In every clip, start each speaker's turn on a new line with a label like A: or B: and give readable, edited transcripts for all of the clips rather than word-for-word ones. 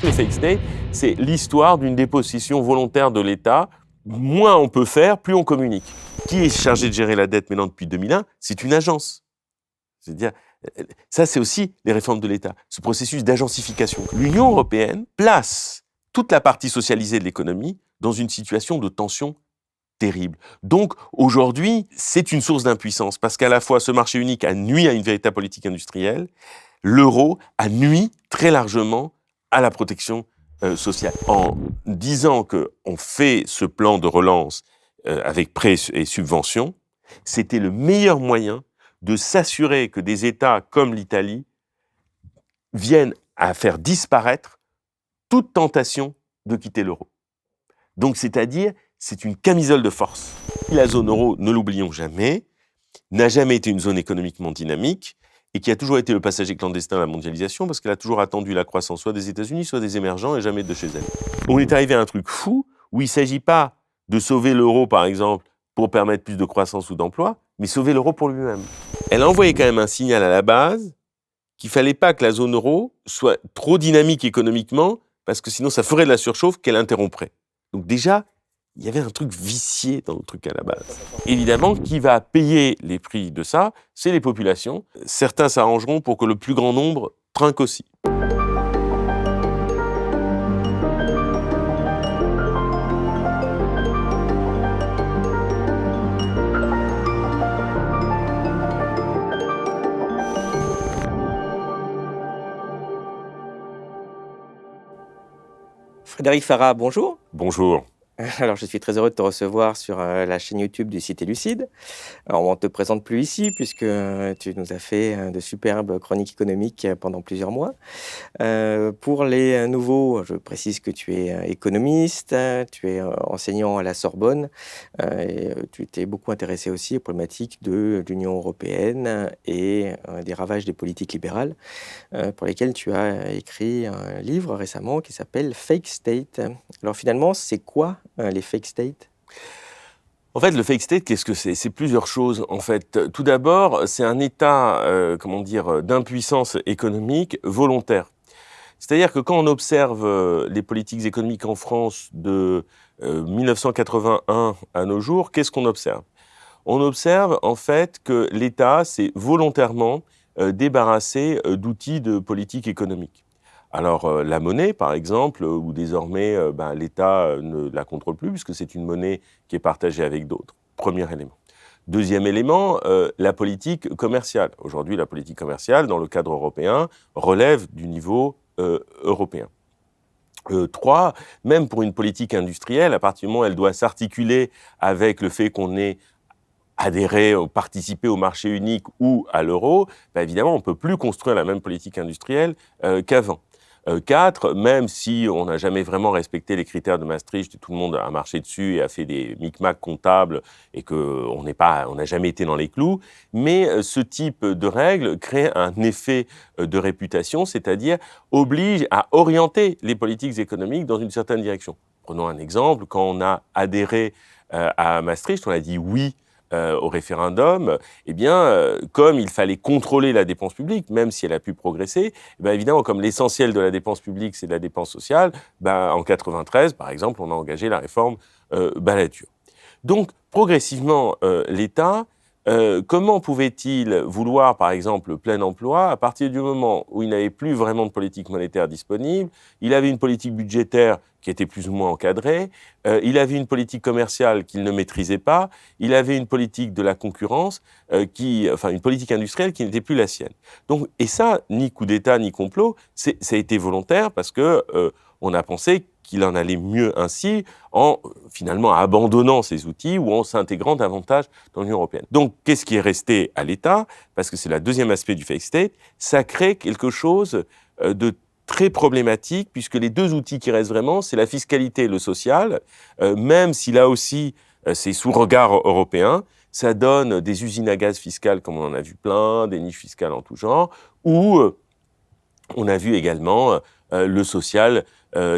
A: Les fake states, c'est l'histoire d'une dépossession volontaire de l'État. Moins on peut faire, plus on communique. Qui est chargé de gérer la dette maintenant depuis 2001 ? C'est une agence. C'est-à-dire, ça c'est aussi les réformes de l'État, ce processus d'agencification. L'Union européenne place toute la partie socialisée de l'économie dans une situation de tension terrible. Donc aujourd'hui, c'est une source d'impuissance parce qu'à la fois ce marché unique a nui à une véritable politique industrielle, l'euro a nui très largement à la protection sociale. En disant qu'on fait ce plan de relance avec prêts et subventions, c'était le meilleur moyen de s'assurer que des États comme l'Italie viennent à faire disparaître toute tentation de quitter l'euro. Donc, c'est-à-dire, c'est une camisole de force. La zone euro, ne l'oublions jamais, n'a jamais été une zone économiquement dynamique et qui a toujours été le passager clandestin à la mondialisation parce qu'elle a toujours attendu la croissance soit des États-Unis, soit des émergents et jamais de chez elle. On est arrivé à un truc fou où il ne s'agit pas de sauver l'euro, par exemple, pour permettre plus de croissance ou d'emploi, mais sauver l'euro pour lui-même. Elle a envoyé quand même un signal à la base qu'il ne fallait pas que la zone euro soit trop dynamique économiquement parce que sinon ça ferait de la surchauffe qu'elle interromprait. Donc déjà, il y avait un truc vicié dans le truc à la base. Évidemment, qui va payer les prix de ça ? C'est les populations. Certains s'arrangeront pour que le plus grand nombre trinque aussi.
B: Frédéric Farah, bonjour.
A: Bonjour.
B: Alors, je suis très heureux de te recevoir sur la chaîne YouTube du Cité Lucide. Alors, on ne te présente plus ici puisque tu nous as fait de superbes chroniques économiques pendant plusieurs mois. Pour les nouveaux, je précise que tu es économiste, tu es enseignant à la Sorbonne et tu t'es beaucoup intéressé aussi aux problématiques de l'Union européenne et des ravages des politiques libérales pour lesquels tu as écrit un livre récemment qui s'appelle Fake State. Alors finalement, c'est quoi les fake states ?
A: En fait, le fake state, qu'est-ce que c'est ? C'est plusieurs choses. En fait, tout d'abord, c'est un état, d'impuissance économique volontaire. C'est-à-dire que quand on observe les politiques économiques en France de 1981 à nos jours, qu'est-ce qu'on observe ? On observe en fait que l'État s'est volontairement débarrassé d'outils de politique économique. Alors la monnaie, par exemple, où désormais l'État ne la contrôle plus puisque c'est une monnaie qui est partagée avec d'autres. Premier élément. Deuxième élément, la politique commerciale. Aujourd'hui, la politique commerciale, dans le cadre européen, relève du niveau européen. 3, même pour une politique industrielle, à partir du moment où elle doit s'articuler avec le fait qu'on ait adhéré, participé au marché unique ou à l'euro, évidemment, on ne peut plus construire la même politique industrielle qu'avant. 4, même si on n'a jamais vraiment respecté les critères de Maastricht, tout le monde a marché dessus et a fait des micmacs comptables et qu'on n'a jamais été dans les clous, mais ce type de règles crée un effet de réputation, c'est-à-dire oblige à orienter les politiques économiques dans une certaine direction. Prenons un exemple, quand on a adhéré à Maastricht, on a dit oui au référendum, comme il fallait contrôler la dépense publique, même si elle a pu progresser, évidemment, comme l'essentiel de la dépense publique, c'est la dépense sociale, en 93, par exemple, on a engagé la réforme Balladur. Donc, progressivement, l'État, comment pouvait-il vouloir, par exemple, le plein emploi à partir du moment où il n'avait plus vraiment de politique monétaire disponible, il avait une politique budgétaire qui était plus ou moins encadrée, il avait une politique commerciale qu'il ne maîtrisait pas, il avait une politique de la concurrence, une politique industrielle qui n'était plus la sienne. Donc, et ça, ni coup d'État, ni complot, ça a été volontaire parce que on a pensé qu'il en allait mieux ainsi en finalement abandonnant ces outils ou en s'intégrant davantage dans l'Union européenne. Donc, qu'est-ce qui est resté à l'État ? Parce que c'est le deuxième aspect du fake state, ça crée quelque chose de très problématique, puisque les deux outils qui restent vraiment, c'est la fiscalité et le social, même si là aussi, c'est sous regard européen, ça donne des usines à gaz fiscales, comme on en a vu plein, des niches fiscales en tout genre, où on a vu également le social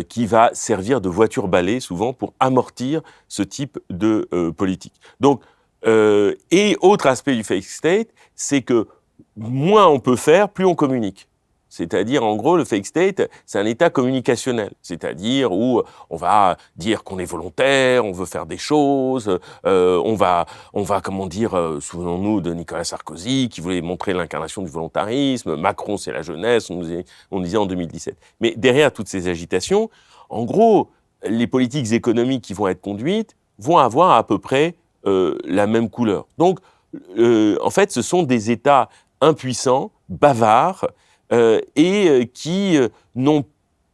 A: qui va servir de voiture-balai, souvent, pour amortir ce type de politique. Donc, et autre aspect du fake state, c'est que moins on peut faire, plus on communique. C'est-à-dire, en gros, le fake state, c'est un état communicationnel. C'est-à-dire où on va dire qu'on est volontaire, on veut faire des choses, on va, comment dire, souvenons-nous de Nicolas Sarkozy, qui voulait montrer l'incarnation du volontarisme, Macron, c'est la jeunesse, on disait en 2017. Mais derrière toutes ces agitations, en gros, les politiques économiques qui vont être conduites vont avoir à peu près la même couleur. Donc, en fait, ce sont des États impuissants, bavards, qui n'ont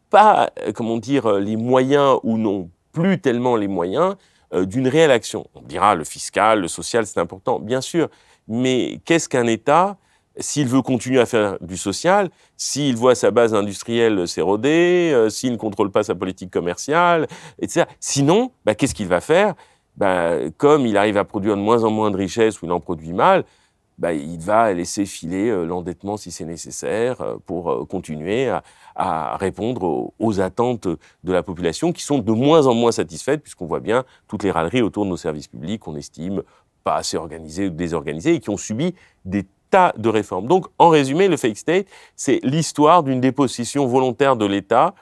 A: pas, comment dire, les moyens ou n'ont plus tellement les moyens d'une réelle action. On dira le fiscal, le social, c'est important, bien sûr. Mais qu'est-ce qu'un État s'il veut continuer à faire du social, s'il voit sa base industrielle s'éroder, s'il ne contrôle pas sa politique commerciale, etc. Sinon, qu'est-ce qu'il va faire ? Comme il arrive à produire de moins en moins de richesses ou il en produit mal, il va laisser filer l'endettement si c'est nécessaire pour continuer à répondre aux attentes de la population qui sont de moins en moins satisfaites puisqu'on voit bien toutes les râleries autour de nos services publics qu'on estime pas assez organisés ou désorganisés et qui ont subi des tas de réformes. Donc, en résumé, le fake state, c'est l'histoire d'une dépossession volontaire de l'État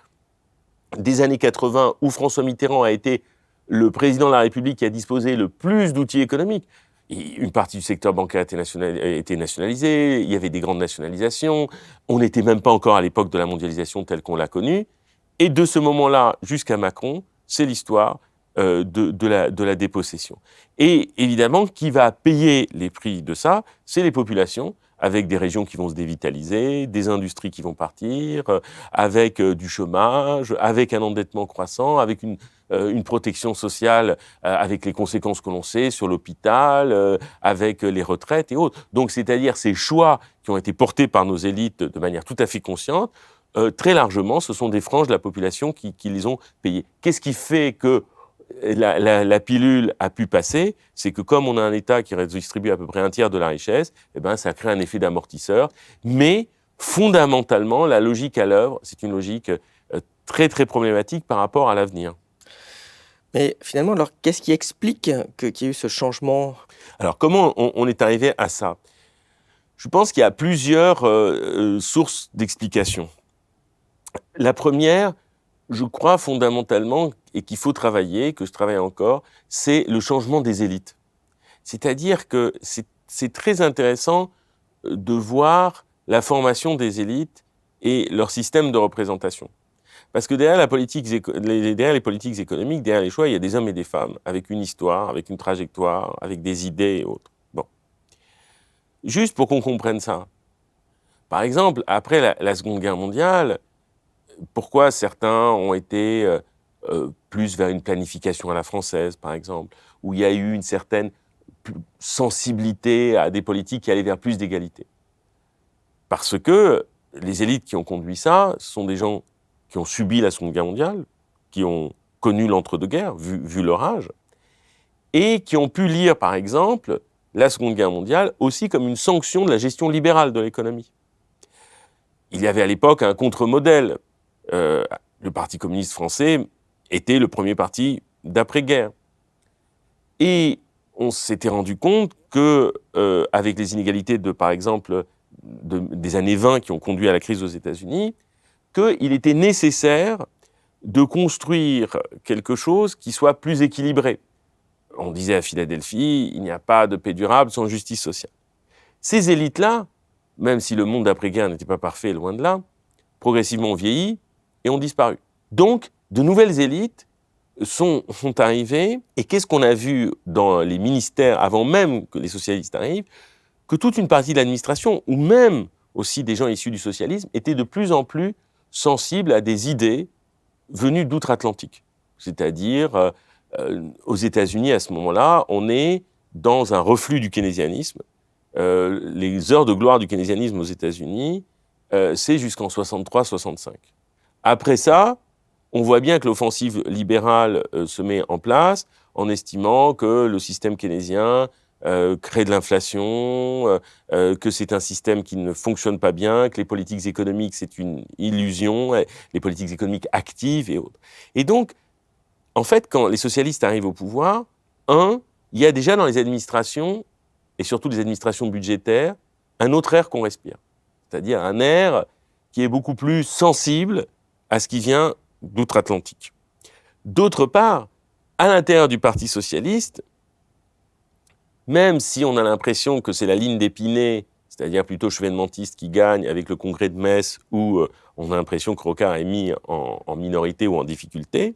A: des années 80 où François Mitterrand a été le président de la République qui a disposé le plus d'outils économiques. Une partie du secteur bancaire était nationalisée, il y avait des grandes nationalisations, on n'était même pas encore à l'époque de la mondialisation telle qu'on l'a connue. Et de ce moment-là jusqu'à Macron, c'est l'histoire de la dépossession. Et évidemment, qui va payer les prix de ça ? C'est les populations, avec des régions qui vont se dévitaliser, des industries qui vont partir, avec du chômage, avec un endettement croissant, avec une protection sociale avec les conséquences que l'on sait sur l'hôpital, avec les retraites et autres. Donc, c'est-à-dire ces choix qui ont été portés par nos élites de manière tout à fait consciente, très largement, ce sont des franges de la population qui les ont payés. Qu'est-ce qui fait que la pilule a pu passer ? C'est que comme on a un État qui redistribue à peu près un tiers de la richesse, ça crée un effet d'amortisseur. Mais fondamentalement, la logique à l'œuvre, c'est une logique très très problématique par rapport à l'avenir.
B: Mais finalement, alors, qu'est-ce qui explique qu'il y ait eu ce changement ?
A: Alors, comment on est arrivé à ça ? Je pense qu'il y a plusieurs sources d'explication. La première, je crois fondamentalement, et qu'il faut travailler, que je travaille encore, c'est le changement des élites. C'est-à-dire que c'est très intéressant de voir la formation des élites et leur système de représentation. Parce que derrière les politiques économiques, derrière les choix, il y a des hommes et des femmes, avec une histoire, avec une trajectoire, avec des idées et autres. Bon. Juste pour qu'on comprenne ça. Par exemple, après la Seconde Guerre mondiale, pourquoi certains ont été plus vers une planification à la française, par exemple, où il y a eu une certaine sensibilité à des politiques qui allaient vers plus d'égalité. Parce que les élites qui ont conduit ça, ce sont des gens qui ont subi la Seconde Guerre mondiale, qui ont connu l'entre-deux-guerres, vu leur âge, et qui ont pu lire, par exemple, la Seconde Guerre mondiale aussi comme une sanction de la gestion libérale de l'économie. Il y avait à l'époque un contre-modèle. Le Parti communiste français était le premier parti d'après-guerre. Et on s'était rendu compte que, avec les inégalités par exemple, des années 20 qui ont conduit à la crise aux États-Unis, qu'il était nécessaire de construire quelque chose qui soit plus équilibré. On disait à Philadelphie, il n'y a pas de paix durable sans justice sociale. Ces élites-là, même si le monde d'après-guerre n'était pas parfait, loin de là, progressivement ont vieilli et ont disparu. Donc, de nouvelles élites sont arrivées, et qu'est-ce qu'on a vu dans les ministères, avant même que les socialistes arrivent, que toute une partie de l'administration, ou même aussi des gens issus du socialisme, étaient de plus en plus sensibles à des idées venues d'outre-Atlantique. C'est-à-dire, aux États-Unis, à ce moment-là, on est dans un reflux du keynésianisme. Les heures de gloire du keynésianisme aux États-Unis, c'est jusqu'en 63-65. Après ça, on voit bien que l'offensive libérale se met en place en estimant que le système keynésien crée de l'inflation, que c'est un système qui ne fonctionne pas bien, que les politiques économiques, c'est une illusion, les politiques économiques actives et autres. Et donc, en fait, quand les socialistes arrivent au pouvoir, il y a déjà dans les administrations, et surtout les administrations budgétaires, un autre air qu'on respire. C'est-à-dire un air qui est beaucoup plus sensible à ce qui vient d'outre-Atlantique. D'autre part, à l'intérieur du Parti socialiste, même si on a l'impression que c'est la ligne d'Épinay, c'est-à-dire plutôt chevènementiste, qui gagne avec le congrès de Metz, où on a l'impression que Rocard est mis en minorité ou en difficulté,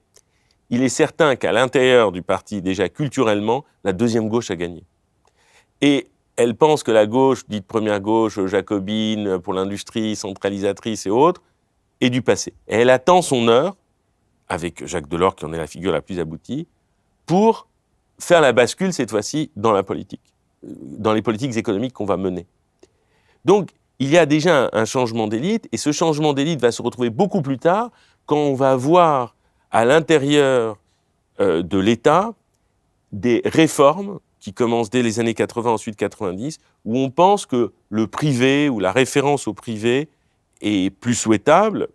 A: il est certain qu'à l'intérieur du parti, déjà culturellement, la deuxième gauche a gagné. Et elle pense que la gauche, dite première gauche, jacobine, pour l'industrie, centralisatrice et autres, est du passé. Et elle attend son heure, avec Jacques Delors, qui en est la figure la plus aboutie, pour faire la bascule, cette fois-ci, dans la politique, dans les politiques économiques qu'on va mener. Donc, il y a déjà un changement d'élite, et ce changement d'élite va se retrouver beaucoup plus tard, quand on va voir à l'intérieur de l'État des réformes qui commencent dès les années 80, ensuite 90, où on pense que le privé ou la référence au privé est plus souhaitable,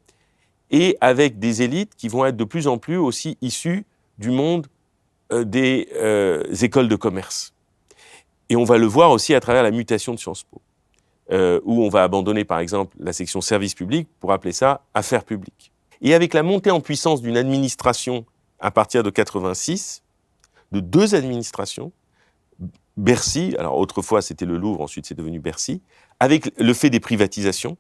A: et avec des élites qui vont être de plus en plus aussi issues du monde des écoles de commerce. Et on va le voir aussi à travers la mutation de Sciences Po, où on va abandonner par exemple la section service public pour appeler ça affaires publiques. Et avec la montée en puissance d'une administration à partir de 86, de deux administrations, Bercy, alors autrefois c'était le Louvre, ensuite c'est devenu Bercy, avec le fait des privatisations,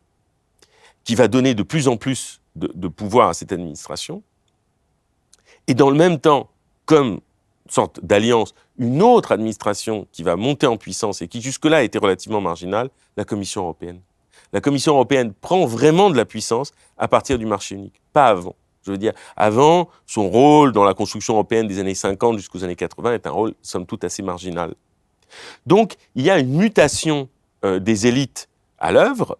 A: qui va donner de plus en plus de pouvoir à cette administration, et dans le même temps, comme sorte d'alliance, une autre administration qui va monter en puissance et qui jusque-là était relativement marginale, la Commission européenne. La Commission européenne prend vraiment de la puissance à partir du marché unique, pas avant. Je veux dire, avant, son rôle dans la construction européenne des années 50 jusqu'aux années 80 est un rôle, somme toute, assez marginal. Donc, il y a une mutation des élites à l'œuvre,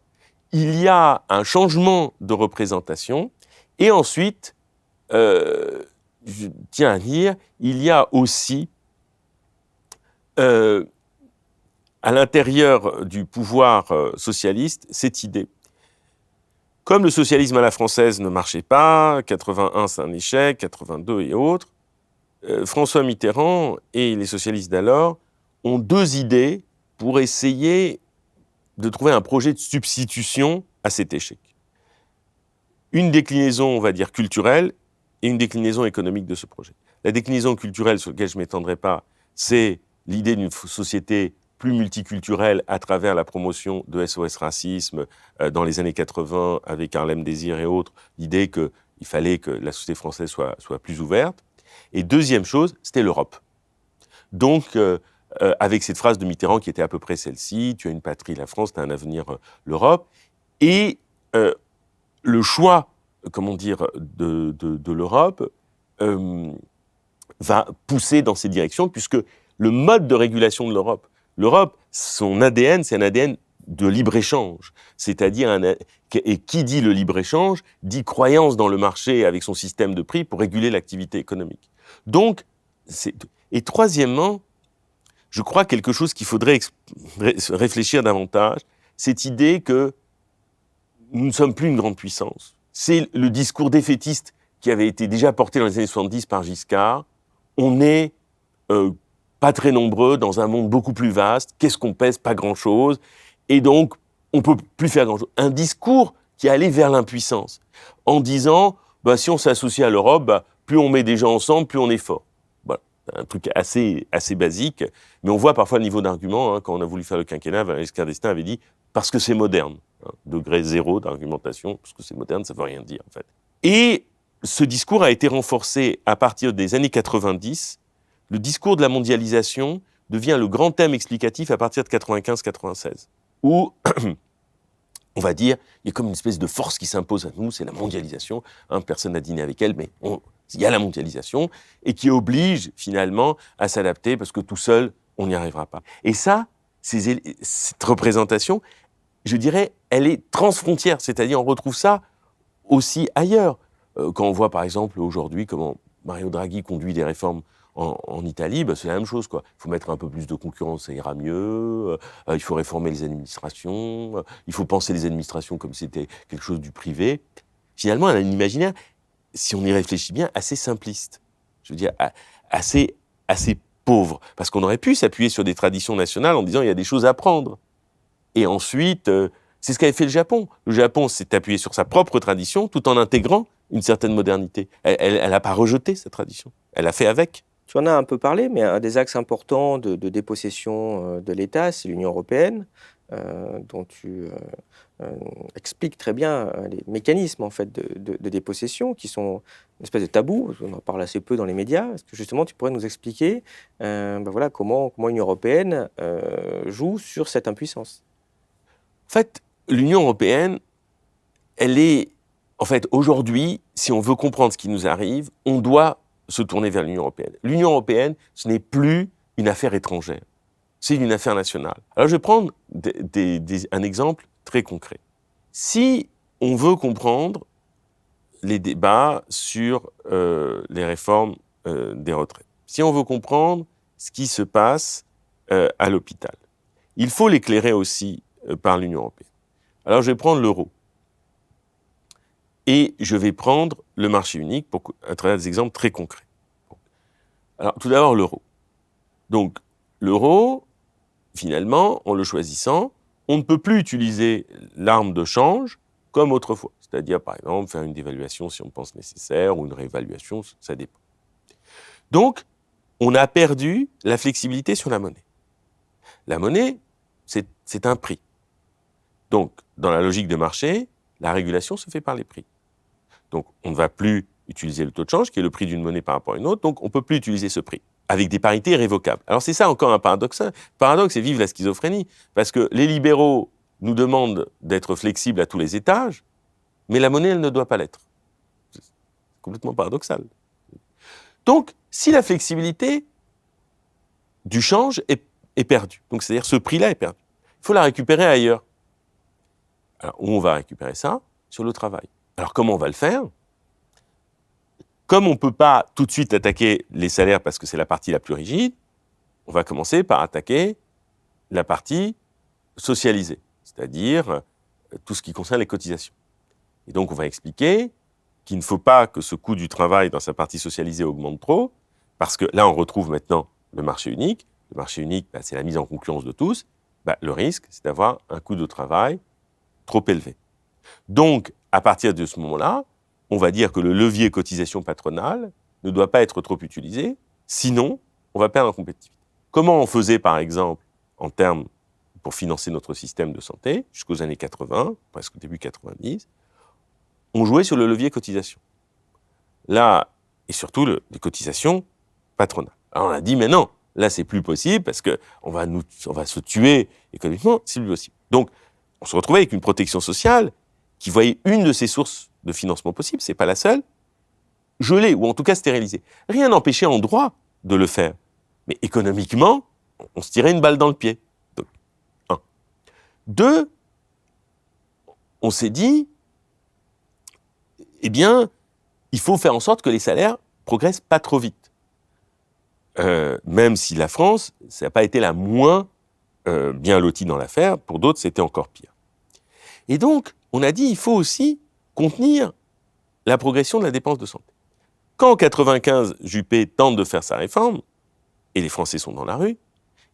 A: il y a un changement de représentation, et ensuite, je tiens à dire, il y a aussi, à l'intérieur du pouvoir socialiste, cette idée. Comme le socialisme à la française ne marchait pas, 81 c'est un échec, 82 et autres, François Mitterrand et les socialistes d'alors ont deux idées pour essayer de trouver un projet de substitution à cet échec. Une déclinaison, on va dire, culturelle, et une déclinaison économique de ce projet. La déclinaison culturelle, sur laquelle je ne m'étendrai pas, c'est l'idée d'une société plus multiculturelle à travers la promotion de SOS Racisme dans les années 80 avec Harlem Désir et autres, l'idée qu'il fallait que la société française soit plus ouverte. Et deuxième chose, c'était l'Europe. Donc, avec cette phrase de Mitterrand qui était à peu près celle-ci, tu as une patrie, la France, tu as un avenir, l'Europe. Et le choix, comment dire, de l'Europe va pousser dans ces directions, puisque le mode de régulation de l'Europe, son ADN, c'est un ADN de libre-échange. C'est-à-dire, et qui dit le libre-échange, dit croyance dans le marché avec son système de prix pour réguler l'activité économique. Donc, et troisièmement, je crois quelque chose qu'il faudrait réfléchir davantage, cette idée que nous ne sommes plus une grande puissance. C'est le discours défaitiste qui avait été déjà porté dans les années 70 par Giscard. On n'est pas très nombreux dans un monde beaucoup plus vaste. Qu'est-ce qu'on pèse? Pas grand-chose. Et donc, on ne peut plus faire grand-chose. Un discours qui allait vers l'impuissance, en disant, si on s'associe à l'Europe, plus on met des gens ensemble, plus on est fort. Voilà. Un truc assez basique. Mais on voit parfois le niveau d'argument. Quand on a voulu faire le quinquennat, Valéry Giscard d'Estaing avait dit « parce que c'est moderne ». Degré zéro d'argumentation, parce que c'est moderne, ça ne veut rien dire en fait. Et ce discours a été renforcé à partir des années 90. Le discours de la mondialisation devient le grand thème explicatif à partir de 95-96, où on va dire, il y a comme une espèce de force qui s'impose à nous, c'est la mondialisation. Personne n'a dîné avec elle, mais il y a la mondialisation, et qui oblige finalement à s'adapter, parce que tout seul, on n'y arrivera pas. Et ça, cette représentation, je dirais, elle est transfrontière, c'est-à-dire on retrouve ça aussi ailleurs. Quand on voit par exemple aujourd'hui comment Mario Draghi conduit des réformes en Italie, c'est la même chose, quoi. Il faut mettre un peu plus de concurrence, ça ira mieux, il faut réformer les administrations, il faut penser les administrations comme si c'était quelque chose du privé. Finalement, on a un imaginaire, si on y réfléchit bien, assez simpliste. Je veux dire, assez pauvre. Parce qu'on aurait pu s'appuyer sur des traditions nationales en disant il y a des choses à apprendre. Et ensuite, C'est ce qu'avait fait le Japon. Le Japon s'est appuyé sur sa propre tradition tout en intégrant une certaine modernité. Elle n'a pas rejeté sa tradition. Elle a fait avec.
B: Tu en as un peu parlé, mais un des axes importants de dépossession de l'État, c'est l'Union européenne, dont tu expliques très bien les mécanismes en fait, de dépossession, qui sont une espèce de tabou. On en parle assez peu dans les médias. Est-ce que justement tu pourrais nous expliquer voilà, comment l'Union européenne joue sur cette impuissance?
A: En fait, l'Union européenne, elle est... En fait, aujourd'hui, si on veut comprendre ce qui nous arrive, on doit se tourner vers l'Union européenne. L'Union européenne, ce n'est plus une affaire étrangère, c'est une affaire nationale. Alors je vais prendre un exemple très concret. Si on veut comprendre les débats sur les réformes des retraites, si on veut comprendre ce qui se passe à l'hôpital, il faut l'éclairer aussi par l'Union européenne. Alors je vais prendre l'euro. Et je vais prendre le marché unique à travers des exemples très concrets. Alors, tout d'abord, l'euro. Donc, l'euro, finalement, en le choisissant, on ne peut plus utiliser l'arme de change comme autrefois. C'est-à-dire, par exemple, faire une dévaluation si on pense nécessaire, ou une réévaluation, ça dépend. Donc, on a perdu la flexibilité sur la monnaie. La monnaie, c'est un prix. Donc, dans la logique de marché, la régulation se fait par les prix. Donc, on ne va plus utiliser le taux de change, qui est le prix d'une monnaie par rapport à une autre, donc on ne peut plus utiliser ce prix, avec des parités irrévocables. Alors, c'est ça encore un paradoxe. Paradoxe, et vive la schizophrénie, parce que les libéraux nous demandent d'être flexibles à tous les étages, mais la monnaie, elle ne doit pas l'être. C'est complètement paradoxal. Donc, si la flexibilité du change est perdue, donc c'est-à-dire ce prix-là est perdu, il faut la récupérer ailleurs. Alors, où on va récupérer ça? Sur le travail. Alors, comment on va le faire? Comme on ne peut pas tout de suite attaquer les salaires parce que c'est la partie la plus rigide, on va commencer par attaquer la partie socialisée, c'est-à-dire tout ce qui concerne les cotisations. Et donc, on va expliquer qu'il ne faut pas que ce coût du travail dans sa partie socialisée augmente trop, parce que là, on retrouve maintenant le marché unique. Le marché unique, c'est la mise en concurrence de tous. Le risque, c'est d'avoir un coût de travail trop élevé. Donc, à partir de ce moment-là, on va dire que le levier cotisation patronale ne doit pas être trop utilisé, sinon, on va perdre en compétitivité. Comment on faisait, par exemple, en termes pour financer notre système de santé, jusqu'aux années 80, presque début 90, on jouait sur le levier cotisation. Là, et surtout les cotisations patronales. Alors on a dit, mais non, là, c'est plus possible, parce qu'on va se tuer économiquement, c'est plus possible. Donc, on se retrouvait avec une protection sociale qui voyait une de ses sources de financement possible, c'est pas la seule, gelée, ou en tout cas stérilisée. Rien n'empêchait en droit de le faire. Mais économiquement, on se tirait une balle dans le pied. Donc, 1. 2, on s'est dit, eh bien, il faut faire en sorte que les salaires progressent pas trop vite. Même si la France, ça n'a pas été la moins bien lotie dans l'affaire, pour d'autres, c'était encore pire. Et donc, on a dit, il faut aussi contenir la progression de la dépense de santé. Quand en 95, Juppé tente de faire sa réforme, et les Français sont dans la rue,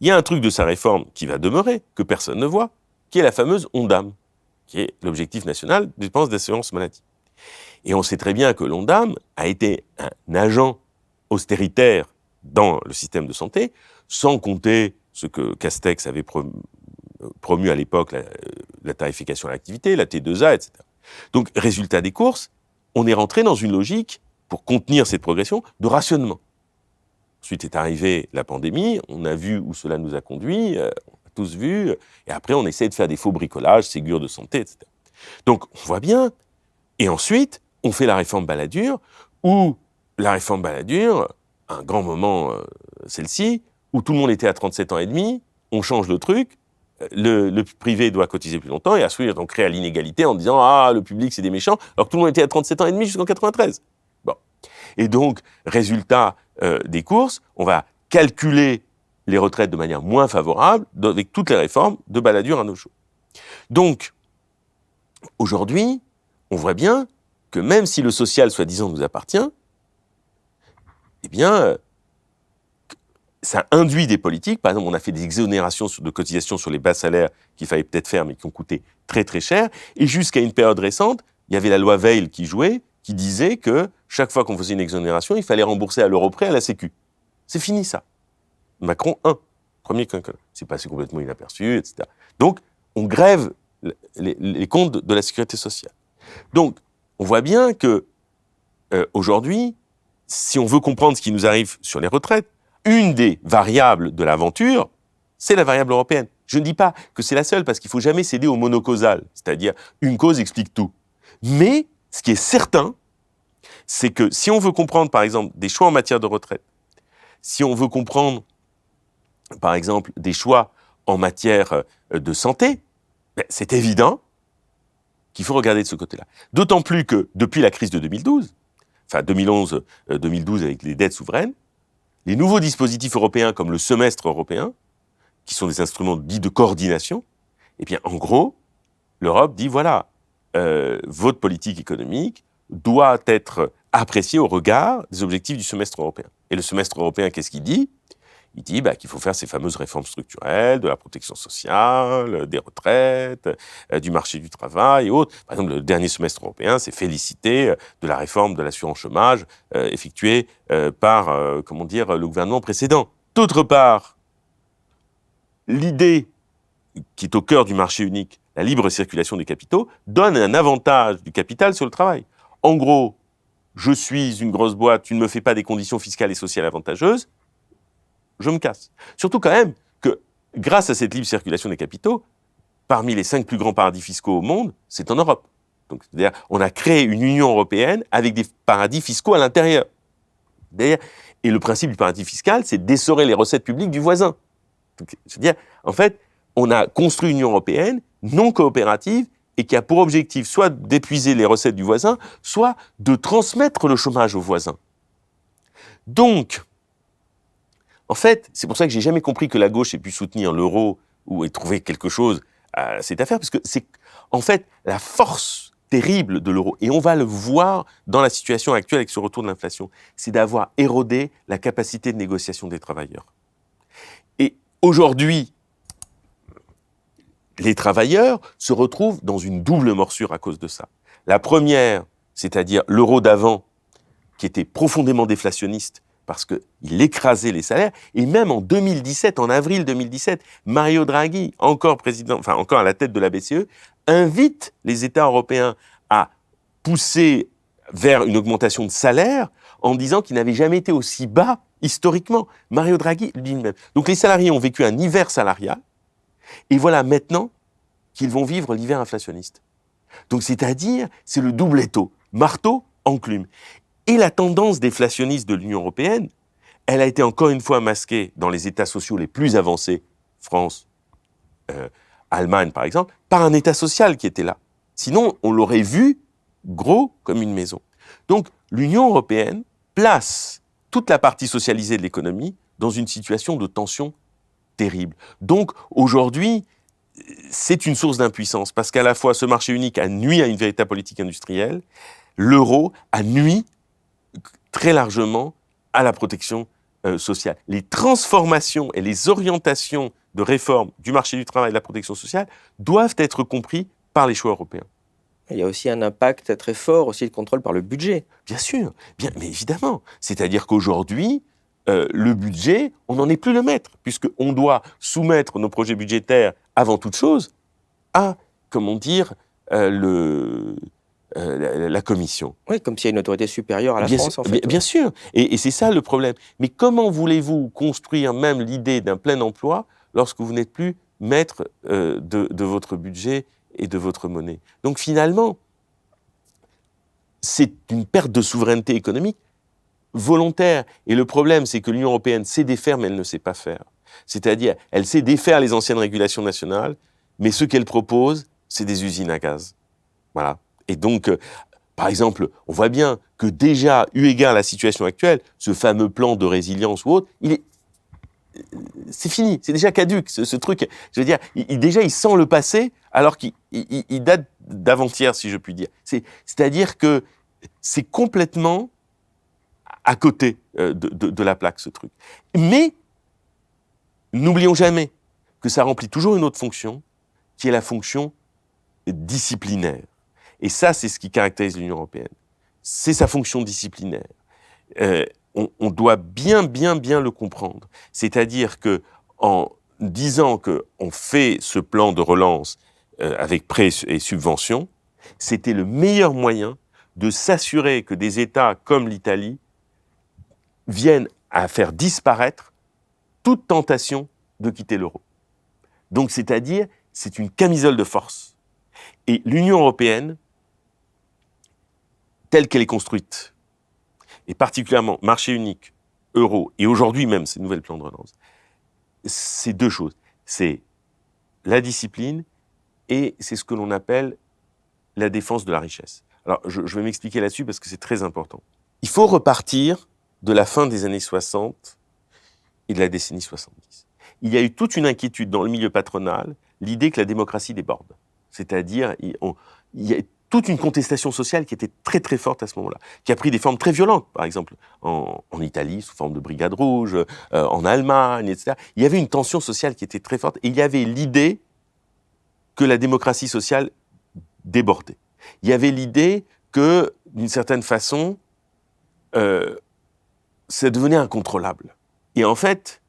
A: il y a un truc de sa réforme qui va demeurer, que personne ne voit, qui est la fameuse ONDAM, qui est l'objectif national des dépenses d'assurance maladie. Et on sait très bien que l'ONDAM a été un agent austéritaire dans le système de santé, sans compter ce que Castex avait promu à l'époque, la tarification à l'activité, la T2A, etc. Donc, résultat des courses, on est rentré dans une logique, pour contenir cette progression, de rationnement. Ensuite est arrivée la pandémie, on a vu où cela nous a conduit, on a tous vu, et après on essaie de faire des faux bricolages, Ségur de santé, etc. Donc, on voit bien, et ensuite, on fait la réforme Balladur, où la réforme Balladur, un grand moment, celle-ci, où tout le monde était à 37 ans et demi, on change le truc, le privé doit cotiser plus longtemps, et ensuite on crée l'inégalité en disant « Ah, le public, c'est des méchants », alors que tout le monde était à 37 ans et demi jusqu'en 93. Bon. Et donc, résultat des courses, on va calculer les retraites de manière moins favorable avec toutes les réformes de Balladur à nos jours. Donc, aujourd'hui, on voit bien que même si le social, soi-disant, nous appartient, eh bien, ça induit des politiques. Par exemple, on a fait des exonérations de cotisations sur les bas salaires qu'il fallait peut-être faire, mais qui ont coûté très très cher. Et jusqu'à une période récente, il y avait la loi Veil qui jouait, qui disait que chaque fois qu'on faisait une exonération, il fallait rembourser à l'euro près à la Sécu. C'est fini ça. Macron 1, premier quinquennat. C'est passé complètement inaperçu, etc. Donc, on grève les comptes de la sécurité sociale. Donc, on voit bien que aujourd'hui, si on veut comprendre ce qui nous arrive sur les retraites, une des variables de l'aventure, c'est la variable européenne. Je ne dis pas que c'est la seule, parce qu'il ne faut jamais céder au monocausal, c'est-à-dire une cause explique tout. Mais ce qui est certain, c'est que si on veut comprendre, par exemple, des choix en matière de retraite, si on veut comprendre, par exemple, des choix en matière de santé, c'est évident qu'il faut regarder de ce côté-là. D'autant plus que, depuis la crise de 2012, enfin 2011-2012 avec les dettes souveraines, les nouveaux dispositifs européens comme le semestre européen, qui sont des instruments dits de coordination, eh bien, en gros, l'Europe dit, voilà, votre politique économique doit être appréciée au regard des objectifs du semestre européen. Et le semestre européen, qu'est-ce qu'il dit ? Il dit qu'il faut faire ces fameuses réformes structurelles, de la protection sociale, des retraites, du marché du travail et autres. Par exemple, le dernier semestre européen s'est félicité de la réforme de l'assurance chômage effectuée par le gouvernement précédent. D'autre part, l'idée qui est au cœur du marché unique, la libre circulation des capitaux, donne un avantage du capital sur le travail. En gros, je suis une grosse boîte, tu ne me fais pas des conditions fiscales et sociales avantageuses, je me casse. Surtout quand même que, grâce à cette libre circulation des capitaux, parmi les 5 plus grands paradis fiscaux au monde, c'est en Europe. Donc, c'est-à-dire, on a créé une Union européenne avec des paradis fiscaux à l'intérieur. D'ailleurs, et le principe du paradis fiscal, c'est d'essorer les recettes publiques du voisin. Donc, c'est-à-dire, en fait, on a construit une Union européenne non coopérative et qui a pour objectif soit d'épuiser les recettes du voisin, soit de transmettre le chômage au voisin. Donc, en fait, c'est pour ça que j'ai jamais compris que la gauche ait pu soutenir l'euro ou ait trouvé quelque chose à cette affaire, parce que c'est en fait la force terrible de l'euro, et on va le voir dans la situation actuelle avec ce retour de l'inflation, c'est d'avoir érodé la capacité de négociation des travailleurs. Et aujourd'hui, les travailleurs se retrouvent dans une double morsure à cause de ça. La première, c'est-à-dire l'euro d'avant, qui était profondément déflationniste, parce qu'il écrasait les salaires, et même en 2017, en avril 2017, Mario Draghi, encore à la tête de la BCE, invite les États européens à pousser vers une augmentation de salaire en disant qu'il n'avait jamais été aussi bas historiquement. Mario Draghi le dit lui-même. Donc les salariés ont vécu un hiver salarial, et voilà maintenant qu'ils vont vivre l'hiver inflationniste. Donc c'est-à-dire, c'est le double étau, marteau, enclume. Et la tendance déflationniste de l'Union européenne, elle a été encore une fois masquée dans les États sociaux les plus avancés, France, Allemagne par exemple, par un État social qui était là. Sinon, on l'aurait vu gros comme une maison. Donc, l'Union européenne place toute la partie socialisée de l'économie dans une situation de tension terrible. Donc, aujourd'hui, c'est une source d'impuissance, parce qu'à la fois, ce marché unique a nui à une véritable politique industrielle, l'euro a nui très largement à la protection sociale. Les transformations et les orientations de réforme du marché du travail et de la protection sociale doivent être compris par les choix européens.
B: Il y a aussi un impact très fort, aussi de contrôle par le budget.
A: Bien sûr, mais évidemment. C'est-à-dire qu'aujourd'hui, le budget, on n'en est plus le maître, puisqu'on doit soumettre nos projets budgétaires, avant toute chose, à, la Commission.
B: Oui, comme s'il y a une autorité supérieure à la France, en fait.
A: Bien sûr, et c'est ça le problème. Mais comment voulez-vous construire même l'idée d'un plein emploi lorsque vous n'êtes plus maître de votre budget et de votre monnaie? Donc finalement, c'est une perte de souveraineté économique volontaire. Et le problème, c'est que l'Union européenne sait défaire, mais elle ne sait pas faire. C'est-à-dire, elle sait défaire les anciennes régulations nationales, mais ce qu'elle propose, c'est des usines à gaz. Voilà. Et donc, par exemple, on voit bien que déjà, eu égard à la situation actuelle, ce fameux plan de résilience ou autre, c'est fini, c'est déjà caduc, ce truc. Je veux dire, déjà, il sent le passé, alors qu'il date d'avant-hier, si je puis dire. C'est-à-dire que c'est complètement à côté de la plaque, ce truc. Mais n'oublions jamais que ça remplit toujours une autre fonction, qui est la fonction disciplinaire. Et ça, c'est ce qui caractérise l'Union européenne. C'est sa fonction disciplinaire. On doit bien le comprendre. C'est-à-dire que en disant qu'on fait ce plan de relance avec prêts et subventions, c'était le meilleur moyen de s'assurer que des États comme l'Italie viennent à faire disparaître toute tentation de quitter l'euro. Donc, c'est-à-dire, c'est une camisole de force. Et l'Union européenne, telle qu'elle est construite, et particulièrement marché unique, euro, et aujourd'hui même ces nouvelles plans de relance, c'est deux choses. C'est la discipline et c'est ce que l'on appelle la défense de la richesse. Alors, je vais m'expliquer là-dessus parce que c'est très important. Il faut repartir de la fin des années 60 et de la décennie 70. Il y a eu toute une inquiétude dans le milieu patronal, l'idée que la démocratie déborde. C'est-à-dire, il y a toute une contestation sociale qui était très très forte à ce moment-là, qui a pris des formes très violentes, par exemple en Italie, sous forme de brigade rouge, en Allemagne, etc. Il y avait une tension sociale qui était très forte, et il y avait l'idée que la démocratie sociale débordait. Il y avait l'idée que, d'une certaine façon, ça devenait incontrôlable. Et en fait,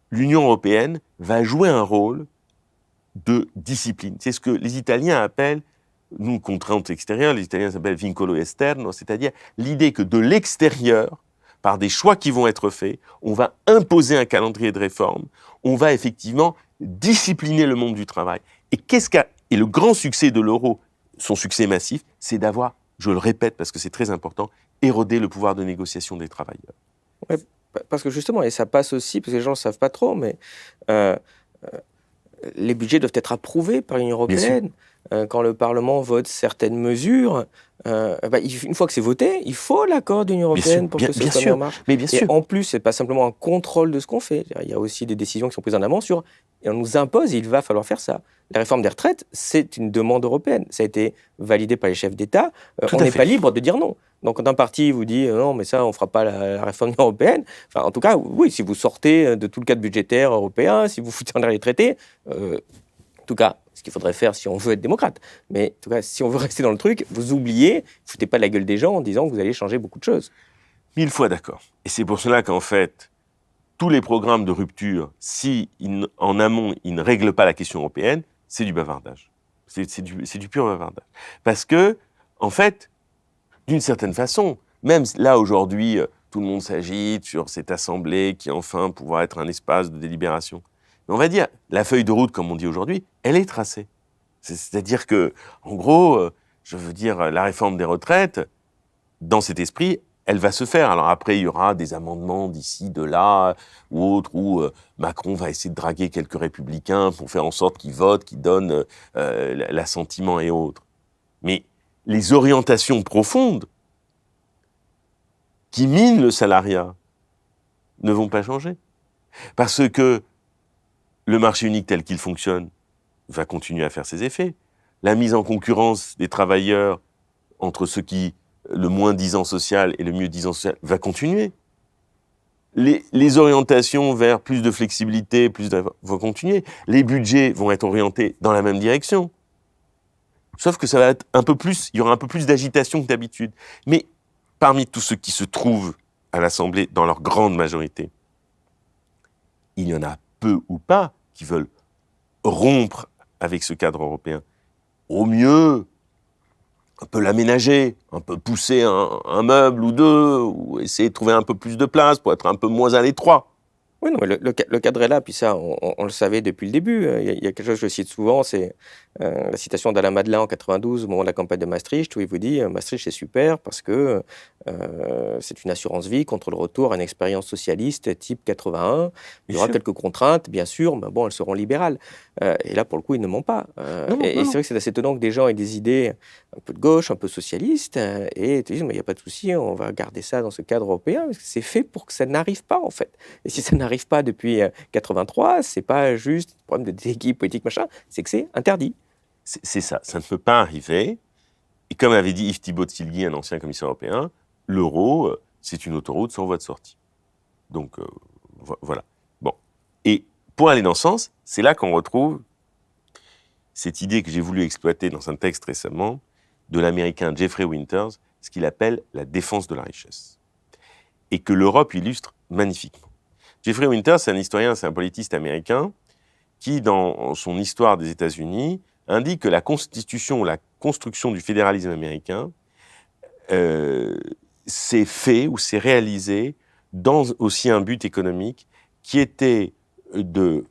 A: l'Union européenne va jouer un rôle de discipline. C'est ce que les Italiens appellent, nous, contraintes extérieures, les Italiens s'appellent vincolo esterno, c'est-à-dire l'idée que de l'extérieur, par des choix qui vont être faits, on va imposer un calendrier de réforme, on va effectivement discipliner le monde du travail. Et le grand succès de l'euro, son succès massif, c'est d'avoir, je le répète parce que c'est très important, érodé le pouvoir de négociation des travailleurs.
B: Ouais, parce que justement, et ça passe aussi, parce que les gens ne le savent pas trop, mais les budgets doivent être approuvés par l'Union européenne. Quand le Parlement vote certaines mesures, une fois que c'est voté, il faut l'accord de l'Union européenne pour que ce soit en marche.
A: Mais bien sûr.
B: Et en plus, c'est pas simplement un contrôle de ce qu'on fait. Il y a aussi des décisions qui sont prises en amont et on nous impose, il va falloir faire ça. La réforme des retraites, c'est une demande européenne. Ça a été validé par les chefs d'État. On n'est pas libre de dire non. Donc, quand un parti vous dit non, mais ça, on ne fera pas la réforme européenne, enfin, en tout cas, oui, si vous sortez de tout le cadre budgétaire européen, si vous foutez en l'air les traités, en tout cas, ce qu'il faudrait faire si on veut être démocrate. Mais en tout cas, si on veut rester dans le truc, vous oubliez, ne foutez pas la gueule des gens en disant que vous allez changer beaucoup de choses.
A: 1000 fois d'accord. Et c'est pour cela qu'en fait, tous les programmes de rupture, si en amont, ils ne règlent pas la question européenne, c'est du bavardage. C'est du pur bavardage. Parce que, en fait, d'une certaine façon, même là aujourd'hui, tout le monde s'agite sur cette assemblée qui enfin pourra être un espace de délibération. Mais on va dire, la feuille de route, comme on dit aujourd'hui, elle est tracée. C'est-à-dire que, en gros, je veux dire, la réforme des retraites, dans cet esprit, elle va se faire. Alors après, il y aura des amendements d'ici, de là, ou autres, où Macron va essayer de draguer quelques républicains pour faire en sorte qu'ils votent, qu'ils donnent l'assentiment et autres. Mais les orientations profondes qui minent le salariat ne vont pas changer. Parce que le marché unique tel qu'il fonctionne va continuer à faire ses effets. La mise en concurrence des travailleurs entre ceux qui, le moins-disant social et le mieux-disant social, va continuer. Les orientations vers plus de flexibilité, vont continuer. Les budgets vont être orientés dans la même direction. Sauf que ça va être il y aura un peu plus d'agitation que d'habitude. Mais parmi tous ceux qui se trouvent à l'Assemblée, dans leur grande majorité, il y en a peu ou pas qui veulent rompre avec ce cadre européen. Au mieux, un peu l'aménager, un peu pousser un meuble ou deux, ou essayer de trouver un peu plus de place pour être un peu moins à l'étroit.
B: Oui, non, mais le cadre est là, puis ça, on le savait depuis le début. Il y a quelque chose que je cite souvent, c'est la citation d'Alain Madelin en 92, au moment de la campagne de Maastricht, où il vous dit Maastricht, c'est super parce que c'est une assurance vie contre le retour à une expérience socialiste type 81. Il y aura quelques contraintes, bien sûr, mais bon, elles seront libérales. Et là, pour le coup, ils ne mentent pas. Et c'est vrai que c'est assez étonnant que des gens aient des idées un peu de gauche, un peu socialistes, et te disent, mais il n'y a pas de souci, on va garder ça dans ce cadre européen, parce que c'est fait pour que ça n'arrive pas, en fait. Et si ça n'arrive pas depuis 83, c'est pas juste un problème de déséquilibre politique, machin, c'est que c'est interdit.
A: C'est ça ne peut pas arriver. Et comme avait dit Yves Thibault-Tilguy, un ancien commissaire européen, l'euro, c'est une autoroute sans voie de sortie. Donc, voilà. Bon. Et pour aller dans ce sens, c'est là qu'on retrouve cette idée que j'ai voulu exploiter dans un texte récemment de l'Américain Jeffrey Winters, ce qu'il appelle la défense de la richesse, et que l'Europe illustre magnifiquement. Jeffrey Winters, c'est un historien, c'est un politiste américain qui, dans son histoire des États-Unis, indique que la constitution, la construction du fédéralisme américain s'est fait ou s'est réalisé dans aussi un but économique qui était de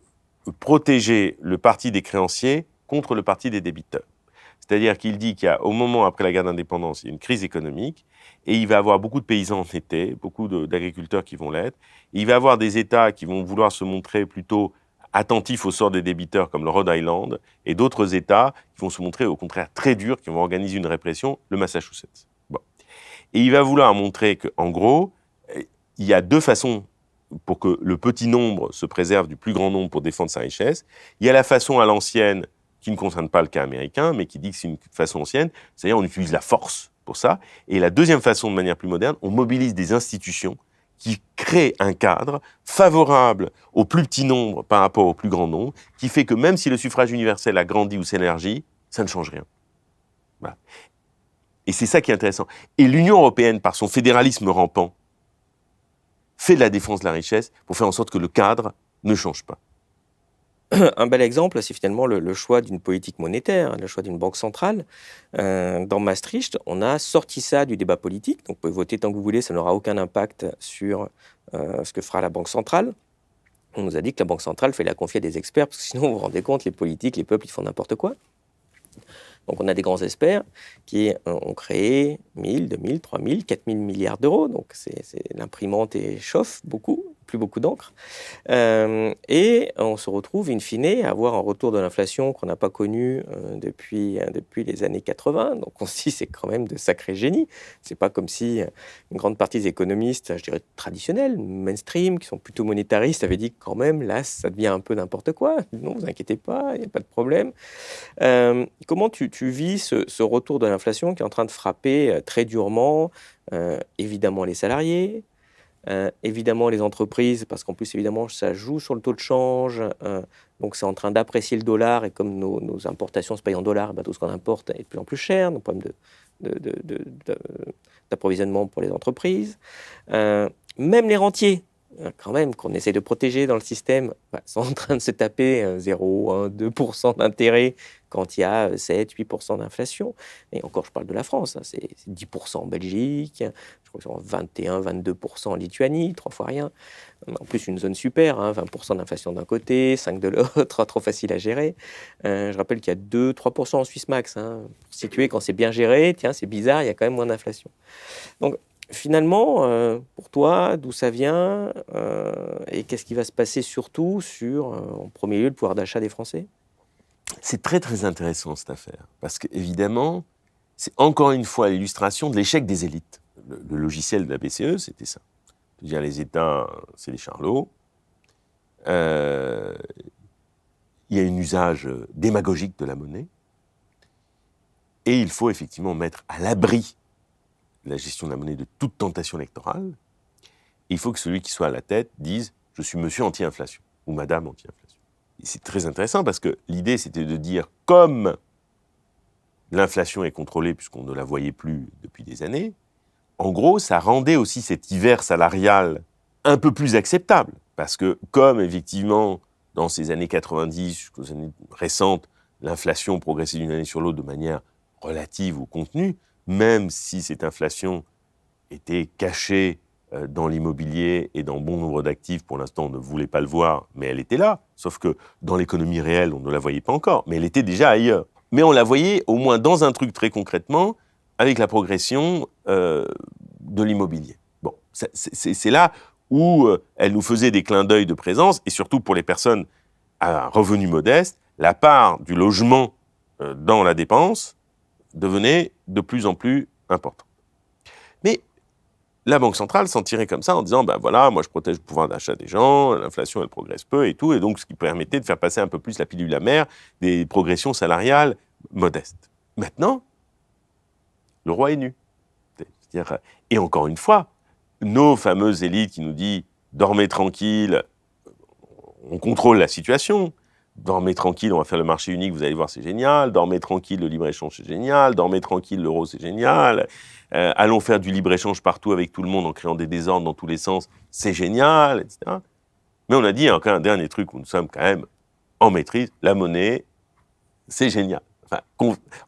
A: protéger le parti des créanciers contre le parti des débiteurs. C'est-à-dire qu'il dit qu'il y a, au moment après la guerre d'indépendance, il y a une crise économique, et il va y avoir beaucoup de paysans endettés, beaucoup d'agriculteurs qui vont l'être, et il va y avoir des États qui vont vouloir se montrer plutôt attentifs au sort des débiteurs, comme le Rhode Island, et d'autres États qui vont se montrer au contraire très durs, qui vont organiser une répression, le Massachusetts. Bon. Et il va vouloir montrer qu'en gros, il y a deux façons pour que le petit nombre se préserve du plus grand nombre pour défendre sa richesse. Il y a la façon à l'ancienne, qui ne concerne pas le cas américain, mais qui dit que c'est une façon ancienne, c'est-à-dire on utilise la force pour ça. Et la deuxième façon, de manière plus moderne, on mobilise des institutions qui créent un cadre favorable au plus petit nombre par rapport au plus grand nombre, qui fait que même si le suffrage universel a grandi ou s'élargit, ça ne change rien. Voilà. Et c'est ça qui est intéressant. Et l'Union européenne, par son fédéralisme rampant, fait de la défense de la richesse pour faire en sorte que le cadre ne change pas.
B: Un bel exemple, c'est finalement le choix d'une politique monétaire, le choix d'une banque centrale. Dans Maastricht, on a sorti ça du débat politique. Donc, vous pouvez voter tant que vous voulez, ça n'aura aucun impact sur ce que fera la banque centrale. On nous a dit que la banque centrale fallait la confier à des experts, parce que sinon, vous vous rendez compte, les politiques, les peuples, ils font n'importe quoi. Donc, on a des grands experts qui ont créé 1000, 2000, 3000, 4000 milliards d'euros. Donc, l'imprimante chauffe beaucoup, plus beaucoup d'encre. Et on se retrouve, in fine, à avoir un retour de l'inflation qu'on n'a pas connu depuis les années 80. Donc, on se dit, c'est quand même de sacrés génies. C'est pas comme si une grande partie des économistes, je dirais traditionnels, mainstream, qui sont plutôt monétaristes, avaient dit que quand même, là, ça devient un peu n'importe quoi. Non, vous inquiétez pas, il n'y a pas de problème. Comment tu vis ce retour de l'inflation qui est en train de frapper très durement, évidemment les salariés, évidemment les entreprises, parce qu'en plus évidemment ça joue sur le taux de change, donc c'est en train d'apprécier le dollar, et comme nos importations se payent en dollars, tout ce qu'on importe est de plus en plus cher, nos problèmes d'approvisionnement pour les entreprises. Même les rentiers, quand même, qu'on essaie de protéger dans le système, sont en train de se taper 0, 1, 2% d'intérêt quand il y a 7, 8% d'inflation. Et encore, je parle de la France, c'est 10% en Belgique, je crois que c'est 21, 22% en Lituanie, 3 fois rien. En plus, une zone super, 20% d'inflation d'un côté, 5% de l'autre, trop facile à gérer. Je rappelle qu'il y a 2, 3% en Suisse max. Pour situer, quand c'est bien géré, tiens, c'est bizarre, il y a quand même moins d'inflation. Donc, finalement, pour toi, d'où ça vient et qu'est-ce qui va se passer surtout sur, en premier lieu, le pouvoir d'achat des Français ?
A: C'est très très intéressant cette affaire, parce qu'évidemment, c'est encore une fois l'illustration de l'échec des élites. Le logiciel de la BCE, c'était ça. C'est-à-dire les États, c'est les charlots. Il y a un usage démagogique de la monnaie. Et il faut effectivement mettre à l'abri la gestion de la monnaie de toute tentation électorale. Et il faut que celui qui soit à la tête dise « je suis monsieur anti-inflation » ou madame anti-inflation. Et c'est très intéressant parce que l'idée, c'était de dire comme l'inflation est contrôlée puisqu'on ne la voyait plus depuis des années, en gros, ça rendait aussi cet hiver salarial un peu plus acceptable. Parce que comme effectivement, dans ces années 90 jusqu'aux années récentes, l'inflation progressait d'une année sur l'autre de manière relative ou contenue, même si cette inflation était cachée dans l'immobilier et dans bon nombre d'actifs, pour l'instant on ne voulait pas le voir, mais elle était là, sauf que dans l'économie réelle on ne la voyait pas encore, mais elle était déjà ailleurs. Mais on la voyait au moins dans un truc très concrètement, avec la progression de l'immobilier. Bon, c'est là où elle nous faisait des clins d'œil de présence, et surtout pour les personnes à revenus modestes, la part du logement dans la dépense devenait de plus en plus importante. Mais la Banque centrale s'en tirait comme ça en disant, voilà, moi je protège le pouvoir d'achat des gens, l'inflation elle progresse peu et tout, et donc ce qui permettait de faire passer un peu plus la pilule amère des progressions salariales modestes. Maintenant, le roi est nu. C'est-à-dire, et encore une fois, nos fameuses élites qui nous disent « dormez tranquille, on contrôle la situation. Dormez tranquille, on va faire le marché unique, vous allez voir, c'est génial. Dormez tranquille, le libre-échange, c'est génial. Dormez tranquille, l'euro, c'est génial. Allons faire du libre-échange partout avec tout le monde en créant des désordres dans tous les sens, c'est génial, etc. Mais on a dit encore un dernier truc où nous sommes quand même en maîtrise, la monnaie, c'est génial. Enfin,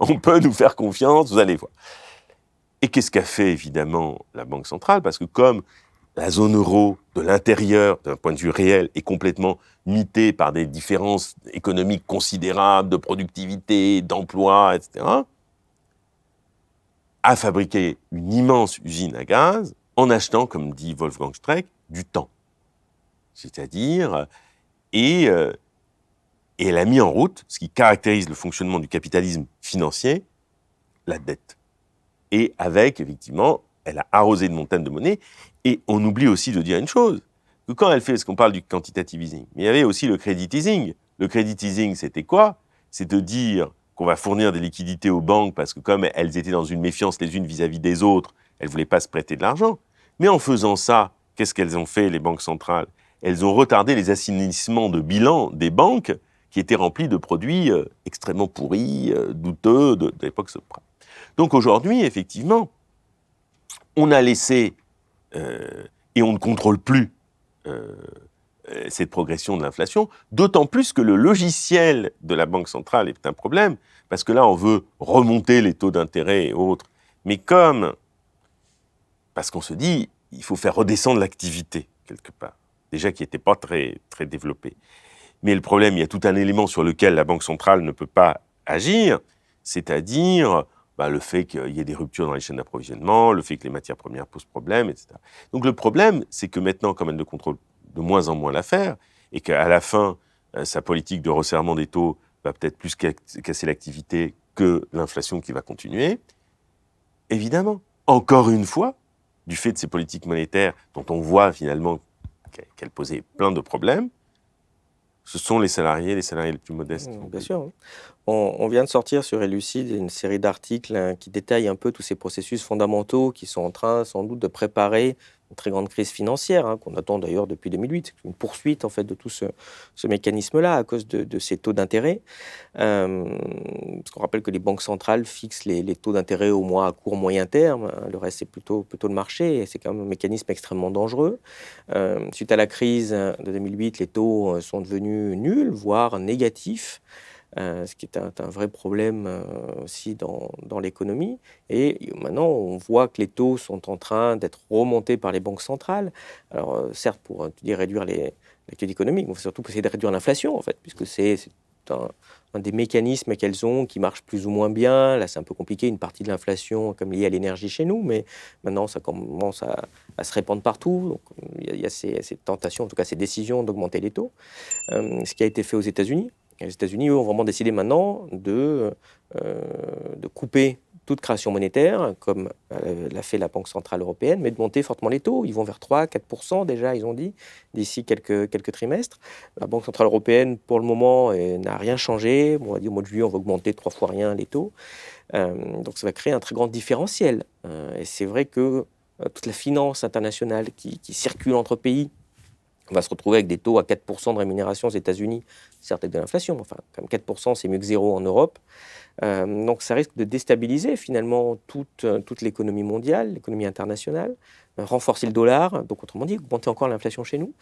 A: on peut nous faire confiance, vous allez voir. Et qu'est-ce qu'a fait évidemment la Banque centrale? Parce que comme la zone euro, de l'intérieur, d'un point de vue réel, est complètement mitée par des différences économiques considérables, de productivité, d'emploi, etc., a fabriqué une immense usine à gaz en achetant, comme dit Wolfgang Streeck, du temps. C'est-à-dire, et elle a mis en route ce qui caractérise le fonctionnement du capitalisme financier, la dette. Et avec, effectivement, elle a arrosé de montagnes de monnaie. Et on oublie aussi de dire une chose, que quand elle fait, parce qu'on parle du quantitative easing, mais il y avait aussi le credit easing. Le credit easing, c'était quoi? C'est de dire qu'on va fournir des liquidités aux banques parce que comme elles étaient dans une méfiance les unes vis-à-vis des autres, elles ne voulaient pas se prêter de l'argent. Mais en faisant ça, qu'est-ce qu'elles ont fait, les banques centrales? Elles ont retardé les assainissements de bilan des banques qui étaient remplis de produits extrêmement pourris, douteux de l'époque subprime. Donc aujourd'hui, effectivement, on a laissé, et on ne contrôle plus cette progression de l'inflation, d'autant plus que le logiciel de la Banque centrale est un problème, parce que là, on veut remonter les taux d'intérêt et autres. Mais parce qu'on se dit, il faut faire redescendre l'activité, quelque part, déjà qui n'était pas très, très développée. Mais le problème, il y a tout un élément sur lequel la Banque centrale ne peut pas agir, c'est-à-dire le fait qu'il y ait des ruptures dans les chaînes d'approvisionnement, le fait que les matières premières posent problème, etc. Donc le problème, c'est que maintenant, comme elle ne contrôle de moins en moins l'affaire, et qu'à la fin, sa politique de resserrement des taux va peut-être plus casser l'activité que l'inflation qui va continuer, évidemment, encore une fois, du fait de ces politiques monétaires dont on voit finalement qu'elles posaient plein de problèmes, ce sont les salariés les plus modestes.
B: Bien sûr. On vient de sortir sur Elucide une série d'articles qui détaillent un peu tous ces processus fondamentaux qui sont en train sans doute de préparer une très grande crise financière, qu'on attend d'ailleurs depuis 2008, une poursuite en fait de tout ce mécanisme-là à cause de ces taux d'intérêt. Parce qu'on rappelle que les banques centrales fixent les taux d'intérêt au moins à court moyen terme, le reste c'est plutôt le marché, et c'est quand même un mécanisme extrêmement dangereux. Suite à la crise de 2008, les taux sont devenus nuls, voire négatifs. Ce qui est un vrai problème aussi dans l'économie. Et maintenant, on voit que les taux sont en train d'être remontés par les banques centrales. Alors, certes, pour réduire l'activité économique, mais surtout pour essayer de réduire l'inflation, en fait, puisque c'est un des mécanismes qu'elles ont qui marche plus ou moins bien. Là, c'est un peu compliqué, une partie de l'inflation comme liée à l'énergie chez nous, mais maintenant, ça commence à se répandre partout. Donc, il y a ces tentations, en tout cas ces décisions d'augmenter les taux. Ce qui a été fait aux États-Unis. Les États-Unis, eux, ont vraiment décidé maintenant de couper toute création monétaire, comme l'a fait la Banque centrale européenne, mais de monter fortement les taux. Ils vont vers 3-4% déjà, ils ont dit, d'ici quelques trimestres. La Banque centrale européenne, pour le moment, n'a rien changé. On a dit au mois de juillet, on va augmenter 3 fois rien les taux. Donc ça va créer un très grand différentiel. Et c'est vrai que toute la finance internationale qui circule entre pays, on va se retrouver avec des taux à 4% de rémunération aux États-Unis, certes avec de l'inflation, enfin, comme 4%, c'est mieux que zéro en Europe. Donc ça risque de déstabiliser finalement toute l'économie mondiale, l'économie internationale, renforcer le dollar, donc autrement dit, augmenter encore l'inflation chez nous.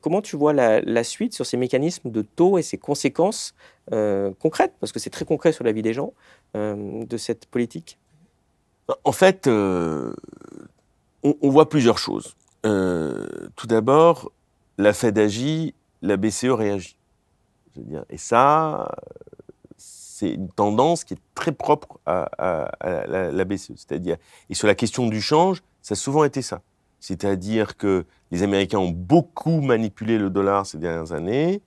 B: Comment tu vois la suite sur ces mécanismes de taux et ces conséquences concrètes, parce que c'est très concret sur la vie des gens, de cette politique?
A: En fait, on voit plusieurs choses. Tout d'abord, la Fed agit, la BCE réagit. Je veux dire. Et ça, c'est une tendance qui est très propre à la BCE. C'est-à-dire, et sur la question du change, ça a souvent été ça. C'est-à-dire que les Américains ont beaucoup manipulé le dollar ces dernières années,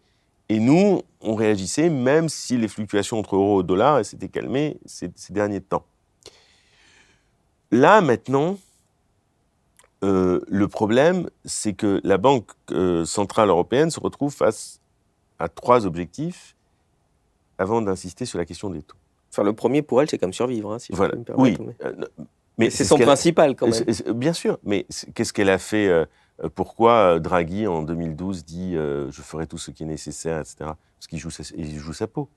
A: et nous, on réagissait même si les fluctuations entre euro et dollar s'étaient calmées ces derniers temps. Là, maintenant, le problème, c'est que la Banque centrale européenne se retrouve face à 3 objectifs avant d'insister sur la question des taux.
B: Enfin, le premier pour elle, c'est comme survivre, si
A: voilà.
B: je peux me permettre.
A: Oui, mais
B: c'est son principal quand même.
A: Bien sûr, mais qu'est-ce qu'elle a fait pourquoi Draghi, en 2012, dit « je ferai tout ce qui est nécessaire », etc. Parce qu'il joue sa peau.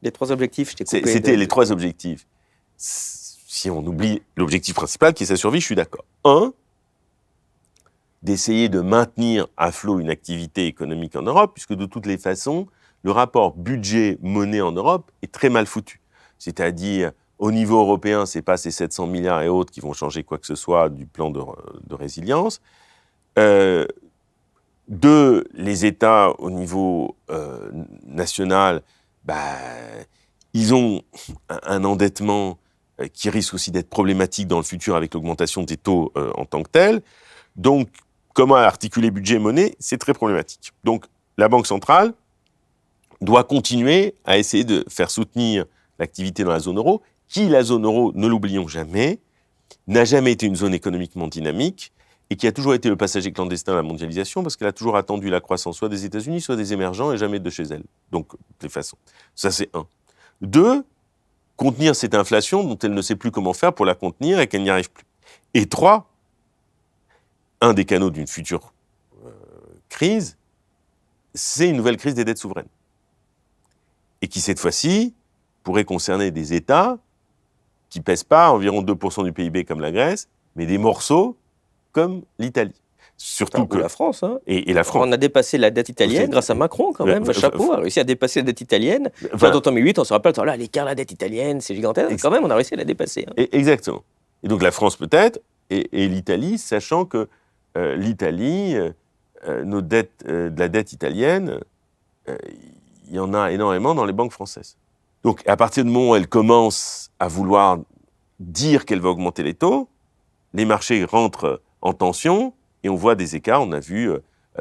B: Les 3 objectifs, je t'ai coupé.
A: C'était les 3 objectifs. Si on oublie l'objectif principal, qui est sa survie, je suis d'accord. 1, d'essayer de maintenir à flot une activité économique en Europe, puisque de toutes les façons, le rapport budget-monnaie en Europe est très mal foutu. C'est-à-dire, au niveau européen, ce n'est pas ces 700 milliards et autres qui vont changer quoi que ce soit du plan de résilience. 2, les États au niveau national, ils ont un endettement qui risque aussi d'être problématique dans le futur avec l'augmentation des taux en tant que tel. Donc, comment articuler budget et monnaie, c'est très problématique. Donc, la Banque centrale doit continuer à essayer de faire soutenir l'activité dans la zone euro, qui, la zone euro, ne l'oublions jamais, n'a jamais été une zone économiquement dynamique et qui a toujours été le passager clandestin à la mondialisation parce qu'elle a toujours attendu la croissance soit des États-Unis, soit des émergents et jamais de chez elle. Donc, de toutes les façons. Ça, c'est 1. 2, contenir cette inflation dont elle ne sait plus comment faire pour la contenir et qu'elle n'y arrive plus. Et 3, un des canaux d'une future crise, c'est une nouvelle crise des dettes souveraines. Et qui, cette fois-ci, pourrait concerner des États qui ne pèsent pas environ 2% du PIB comme la Grèce, mais des morceaux comme l'Italie. Surtout que
B: la France. Hein.
A: Et la France.
B: On a dépassé la dette italienne grâce à Macron, quand même. Chapeau, a réussi à dépasser la dette italienne. En 2008, on se rappelle, là, l'écart de la dette italienne, c'est gigantesque. Quand même, on a réussi à la dépasser. Hein.
A: Exactement. Et donc la France peut-être, et l'Italie, sachant que l'Italie, de la dette italienne, il y en a énormément dans les banques françaises. Donc à partir du moment où elle commence à vouloir dire qu'elle va augmenter les taux, les marchés rentrent en tension et on voit des écarts. On a vu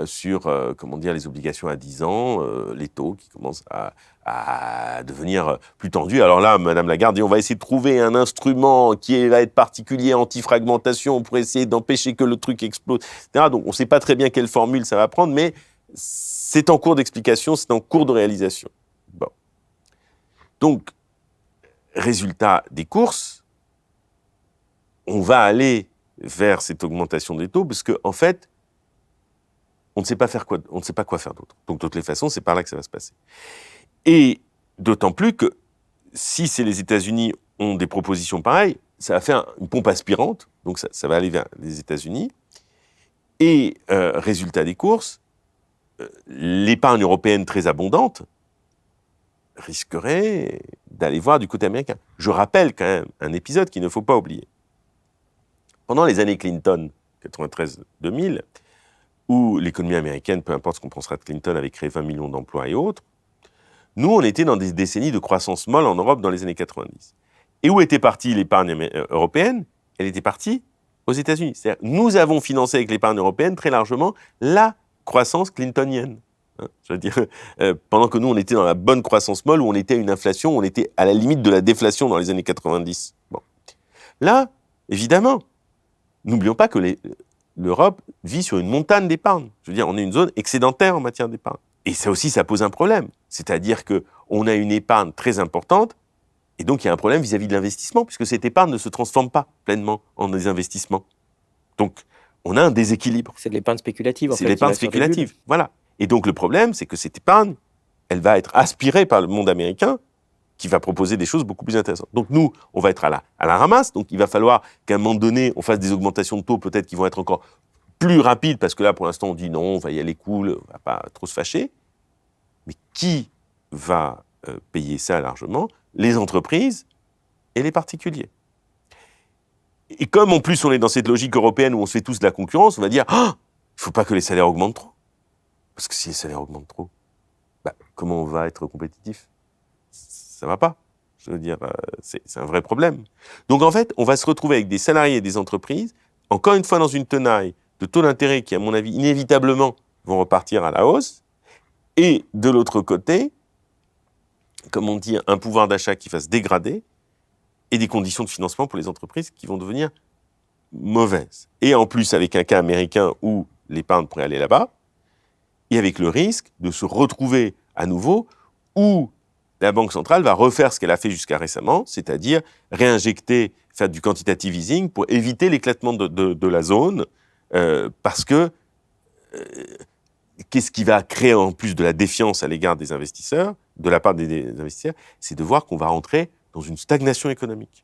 A: sur les obligations à 10 ans, les taux qui commencent à devenir plus tendus. Alors là, Madame Lagarde dit on va essayer de trouver un instrument qui va être particulier, anti-fragmentation, pour essayer d'empêcher que le truc explose, etc. Donc on ne sait pas très bien quelle formule ça va prendre, mais c'est en cours d'explication, c'est en cours de réalisation. Bon. Donc, résultat des courses, on va aller vers cette augmentation des taux, parce qu'en fait, on ne sait pas quoi faire d'autre. Donc, de toutes les façons, c'est par là que ça va se passer. Et d'autant plus que si les États-Unis ont des propositions pareilles, ça va faire une pompe aspirante, donc ça va aller vers les États-Unis. Et résultat des courses, l'épargne européenne très abondante risquerait d'aller voir du côté américain. Je rappelle quand même un épisode qu'il ne faut pas oublier. Pendant les années Clinton, 93-2000, où l'économie américaine, peu importe ce qu'on pensera de Clinton, avait créé 20 millions d'emplois et autres, nous, on était dans des décennies de croissance molle en Europe dans les années 90. Et où était partie l'épargne européenne ? Elle était partie aux États-Unis. C'est-à-dire, nous avons financé avec l'épargne européenne très largement la croissance clintonienne. Je veux dire, pendant que nous, on était dans la bonne croissance molle, où on était à une inflation, on était à la limite de la déflation dans les années 90. Bon. Là, évidemment, n'oublions pas que l'Europe vit sur une montagne d'épargne. Je veux dire, on est une zone excédentaire en matière d'épargne. Et ça aussi, ça pose un problème. C'est-à-dire qu'on a une épargne très importante, et donc il y a un problème vis-à-vis de l'investissement, puisque cette épargne ne se transforme pas pleinement en des investissements. Donc, on a un déséquilibre.
B: C'est de l'épargne spéculative, en fait.
A: C'est de l'épargne spéculative, voilà. Et donc, le problème, c'est que cette épargne, elle va être aspirée par le monde américain, qui va proposer des choses beaucoup plus intéressantes. Donc, nous, on va être à la ramasse. Donc, il va falloir qu'à un moment donné, on fasse des augmentations de taux, peut-être qui vont être encore plus rapides, parce que là, pour l'instant, on dit non, on va y aller cool, on va pas trop se fâcher. Mais qui va payer ça largement ? Les entreprises et les particuliers. Et comme en plus on est dans cette logique européenne où on se fait tous de la concurrence, on va dire il ne faut pas que les salaires augmentent trop. Parce que si les salaires augmentent trop, comment on va être compétitif ? Ça ne va pas. Je veux dire, c'est un vrai problème. Donc en fait, on va se retrouver avec des salariés et des entreprises, encore une fois dans une tenaille de taux d'intérêt qui, à mon avis, inévitablement vont repartir à la hausse, et de l'autre côté, comme on dit, un pouvoir d'achat qui va se dégrader et des conditions de financement pour les entreprises qui vont devenir mauvaises. Et en plus, avec un cas américain où l'épargne pourrait aller là-bas, et avec le risque de se retrouver à nouveau où la Banque centrale va refaire ce qu'elle a fait jusqu'à récemment, c'est-à-dire réinjecter, faire du quantitative easing pour éviter l'éclatement de la zone, parce que qu'est-ce qui va créer en plus de la défiance à l'égard des investisseurs, de la part des investisseurs, c'est de voir qu'on va rentrer dans une stagnation économique.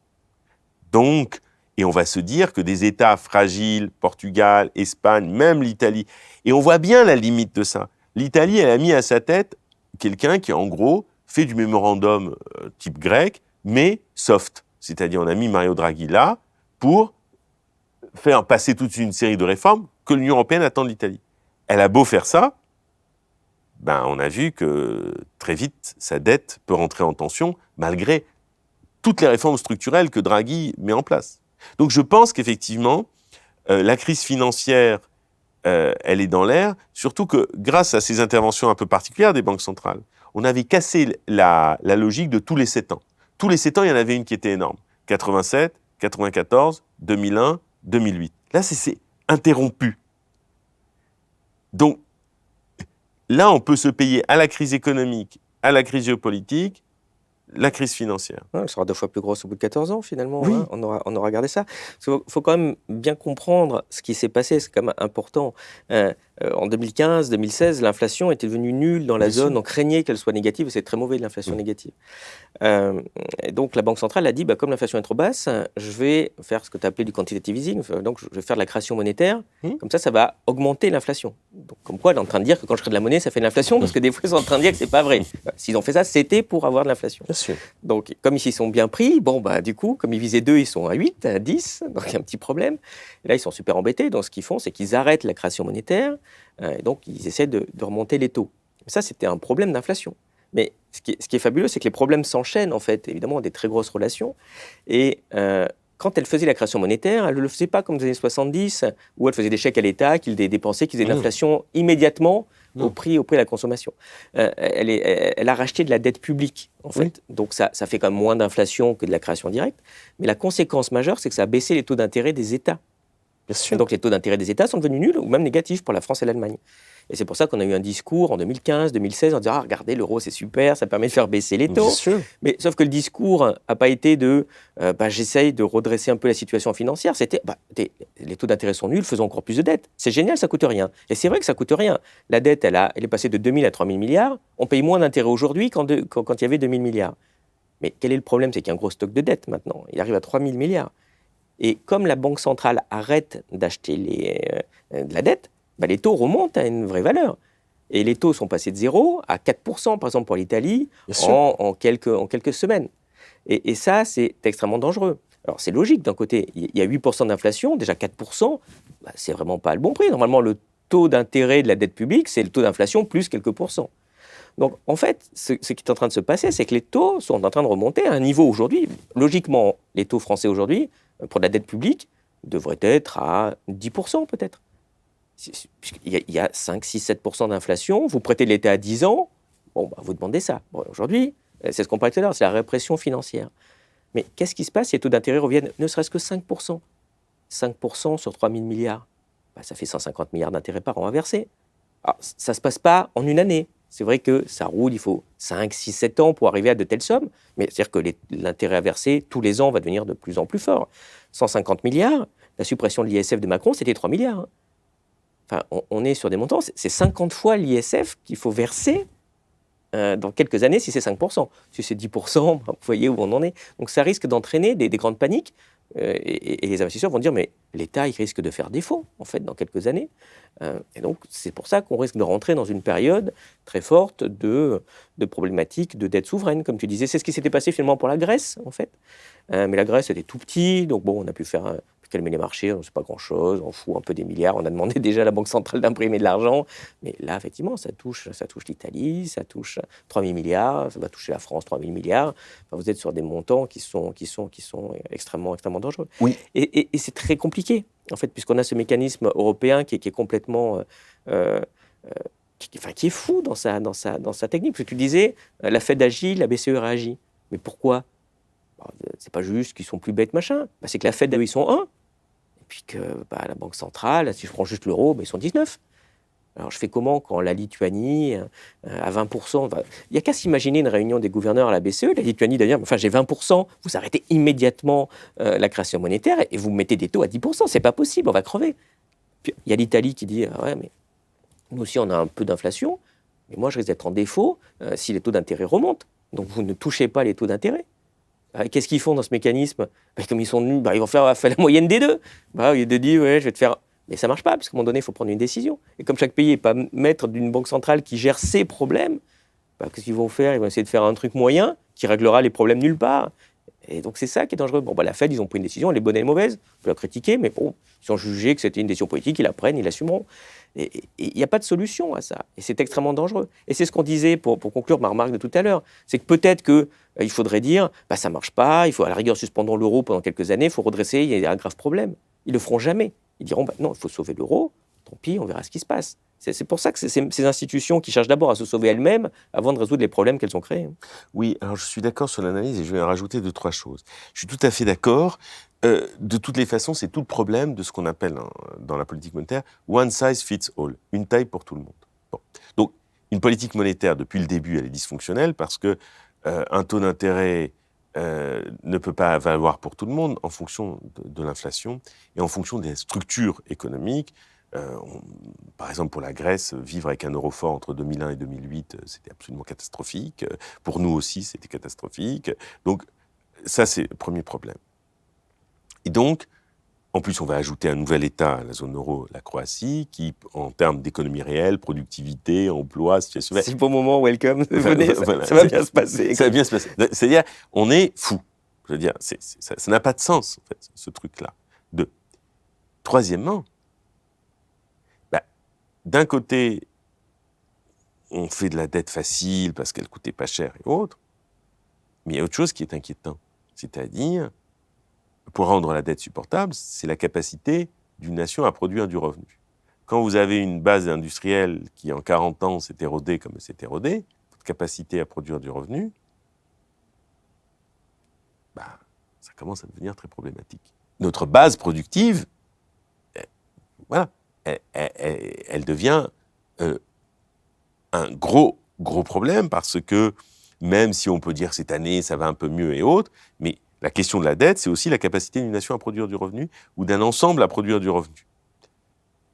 A: Donc, et on va se dire que des États fragiles, Portugal, Espagne, même l'Italie, et on voit bien la limite de ça. L'Italie, elle a mis à sa tête quelqu'un qui, en gros, fait du mémorandum type grec, mais soft. C'est-à-dire, on a mis Mario Draghi là pour faire passer toute une série de réformes que l'Union européenne attend de l'Italie. Elle a beau faire ça, ben on a vu que très vite, sa dette peut rentrer en tension, malgré toutes les réformes structurelles que Draghi met en place. Donc je pense qu'effectivement, la crise financière, elle est dans l'air, surtout que grâce à ces interventions un peu particulières des banques centrales, on avait cassé la logique de tous les 7 ans. Tous les 7 ans, il y en avait une qui était énorme. 87, 94, 2001, 2008. Là, c'est interrompu. Donc, là, on peut se payer à la crise économique, à la crise géopolitique, la crise financière.
B: Ouais, elle sera 2 fois plus grosse au bout de 14 ans, finalement.
A: Oui.
B: Hein. On aura gardé ça. Il faut quand même bien comprendre ce qui s'est passé. C'est quand même important. En 2015, 2016, l'inflation était devenue nulle dans la
A: Bien
B: zone.
A: sûr.
B: On craignait qu'elle soit négative. C'est très mauvais, l'inflation négative. Et donc, la Banque centrale a dit, comme l'inflation est trop basse, je vais faire ce que tu as appelé du quantitative easing. Donc, je vais faire de la création monétaire. Comme ça va augmenter l'inflation. Donc, comme quoi, elle est en train de dire que quand je crée de la monnaie, ça fait de l'inflation, parce que des fois, ils sont en train de dire que c'est pas vrai. S'ils ont fait ça, c'était pour avoir de l'inflation.
A: Bien sûr.
B: Donc, comme ils s'y sont bien pris, du coup, comme ils visaient 2, ils sont à 8, à 10, donc il y a un petit problème. Et là, ils sont super embêtés. Donc, ce qu'ils font, c'est qu'ils arrêtent la création monétaire, et donc ils essaient de remonter les taux. Ça, c'était un problème d'inflation. Mais ce qui est fabuleux, c'est que les problèmes s'enchaînent, en fait, évidemment, des très grosses relations. Et quand elle faisait la création monétaire, elle ne le faisait pas comme dans les années 70, où elle faisait des chèques à l'État, qu'ils dépensaient, qu'ils faisaient de l'inflation immédiatement au prix de la consommation. Elle a racheté de la dette publique, en fait. Donc ça fait quand même moins d'inflation que de la création directe. Mais la conséquence majeure, c'est que ça a baissé les taux d'intérêt des États.
A: Bien sûr.
B: Et donc les taux d'intérêt des États sont devenus nuls ou même négatifs pour la France et l'Allemagne. Et c'est pour ça qu'on a eu un discours en 2015, 2016 en disant « Ah, regardez, l'euro, c'est super, ça permet de faire baisser les taux. »
A: Bien sûr.
B: Mais sauf que le discours n'a pas été de j'essaye de redresser un peu la situation financière. C'était les taux d'intérêt sont nuls, faisons encore plus de dettes. C'est génial, ça coûte rien. Et c'est vrai que ça coûte rien. La dette, elle est passée de 2 000 à 3 000 milliards. On paye moins d'intérêt aujourd'hui quand il y avait 2 000 milliards. Mais quel est le problème? C'est qu'il y a un gros stock de dettes maintenant. Il arrive à 3 000 milliards. Et comme la Banque centrale arrête d'acheter de la dette, les taux remontent à une vraie valeur. Et les taux sont passés de 0 à 4%, par exemple, pour l'Italie, en quelques semaines. Et ça, c'est extrêmement dangereux. Alors, c'est logique, d'un côté, il y a 8% d'inflation, déjà 4%, c'est vraiment pas le bon prix. Normalement, le taux d'intérêt de la dette publique, c'est le taux d'inflation plus quelques pourcents. Donc, en fait, ce qui est en train de se passer, c'est que les taux sont en train de remonter à un niveau aujourd'hui. Logiquement, les taux français aujourd'hui, pour la dette publique, devraient être à 10% peut-être. Il y a 5, 6, 7% d'inflation, vous prêtez l'État à 10 ans, vous demandez ça. Aujourd'hui, c'est ce qu'on parlait tout à l'heure, c'est la répression financière. Mais qu'est-ce qui se passe si les taux d'intérêt reviennent ne serait-ce que 5% 5% sur 3 000 milliards, ça fait 150 milliards d'intérêts par an à verser. Alors, ça ne se passe pas en une année. C'est vrai que ça roule, il faut 5, 6, 7 ans pour arriver à de telles sommes, mais c'est-à-dire que l'intérêt à verser tous les ans va devenir de plus en plus fort. 150 milliards, la suppression de l'ISF de Macron, c'était 3 milliards. Enfin, on est sur des montants, c'est 50 fois l'ISF qu'il faut verser dans quelques années si c'est 5%. Si c'est 10%, vous voyez où on en est. Donc ça risque d'entraîner des grandes paniques et les investisseurs vont dire mais l'État, il risque de faire défaut, en fait, dans quelques années. Et donc c'est pour ça qu'on risque de rentrer dans une période très forte de problématiques de dette souveraine, comme tu disais. C'est ce qui s'était passé finalement pour la Grèce, en fait. Mais la Grèce était tout petit, donc on a pu faire... calmer les marchés, on ne sait pas grand-chose, on fout un peu des milliards, on a demandé déjà à la Banque centrale d'imprimer de l'argent, mais là, effectivement, ça touche l'Italie, ça touche 3 000 milliards, ça va toucher la France 3 000 milliards, enfin, vous êtes sur des montants qui sont extrêmement dangereux.
A: Oui.
B: Et c'est très compliqué, en fait, puisqu'on a ce mécanisme européen qui est complètement... qui est fou dans sa technique, parce que tu disais, la Fed agit, la BCE réagit. Mais pourquoi ? C'est pas juste qu'ils sont plus bêtes, machin. C'est que la Fed, ils sont 1. Et puis que la Banque centrale, si je prends juste l'euro, ils sont 19. Alors je fais comment quand la Lituanie, à 20%, il n'y a qu'à s'imaginer une réunion des gouverneurs à la BCE. La Lituanie, d'ailleurs, j'ai 20%, vous arrêtez immédiatement la création monétaire et vous mettez des taux à 10%. C'est pas possible, on va crever. Puis il y a l'Italie qui dit, ouais, mais nous aussi on a un peu d'inflation, mais moi je risque d'être en défaut si les taux d'intérêt remontent. Donc vous ne touchez pas les taux d'intérêt. Qu'est-ce qu'ils font dans ce mécanisme? Comme ils sont nuls, ils vont faire la moyenne des deux. Au lieu de dire, ouais, je vais te faire... Mais ça ne marche pas, parce qu'à un moment donné, il faut prendre une décision. Et comme chaque pays n'est pas maître d'une banque centrale qui gère ses problèmes, qu'est-ce qu'ils vont faire? Ils vont essayer de faire un truc moyen qui réglera les problèmes nulle part. Et donc c'est ça qui est dangereux. La Fed, ils ont pris une décision, elle est bonne et mauvaise, on peut la critiquer, mais bon, si on jugeait que c'était une décision politique, ils la prennent, ils l'assumeront. Et il n'y a pas de solution à ça. Et c'est extrêmement dangereux. Et c'est ce qu'on disait, pour conclure ma remarque de tout à l'heure, c'est que peut-être qu'il faudrait dire, ça ne marche pas, il faut à la rigueur suspendons l'euro pendant quelques années, il faut redresser, il y a un grave problème. Ils ne le feront jamais. Ils diront, non, il faut sauver l'euro, tant pis, on verra ce qui se passe. C'est pour ça que c'est ces institutions qui cherchent d'abord à se sauver elles-mêmes avant de résoudre les problèmes qu'elles ont créés.
A: Oui, alors je suis d'accord sur l'analyse et je vais en rajouter 2-3 choses. Je suis tout à fait d'accord. De toutes les façons, c'est tout le problème de ce qu'on appelle dans la politique monétaire « one size fits all », une taille pour tout le monde. Bon. Donc, une politique monétaire, depuis le début, elle est dysfonctionnelle parce que un taux d'intérêt ne peut pas valoir pour tout le monde en fonction de l'inflation et en fonction des structures économiques. Par exemple, pour la Grèce, vivre avec un euro fort entre 2001 et 2008, c'était absolument catastrophique. Pour nous aussi, c'était catastrophique. Donc, ça, c'est le premier problème. Et donc, en plus, on va ajouter un nouvel État à la zone euro, la Croatie, qui, en termes d'économie réelle, productivité, emploi, situation...
B: C'est le bon moment, welcome, venez, ça va bien se passer.
A: Ça va bien se passer. C'est-à-dire, on est fou. Je veux dire, ça n'a pas de sens, en fait, ce truc-là. Troisièmement, d'un côté, on fait de la dette facile parce qu'elle coûtait pas cher et autres, mais il y a autre chose qui est inquiétant. C'est-à-dire, pour rendre la dette supportable, c'est la capacité d'une nation à produire du revenu. Quand vous avez une base industrielle qui, en 40 ans, s'est érodée comme elle s'est érodée, votre capacité à produire du revenu, ça commence à devenir très problématique. Notre base productive, voilà, elle devient un gros problème parce que même si on peut dire cette année ça va un peu mieux et autres, mais la question de la dette, c'est aussi la capacité d'une nation à produire du revenu ou d'un ensemble à produire du revenu.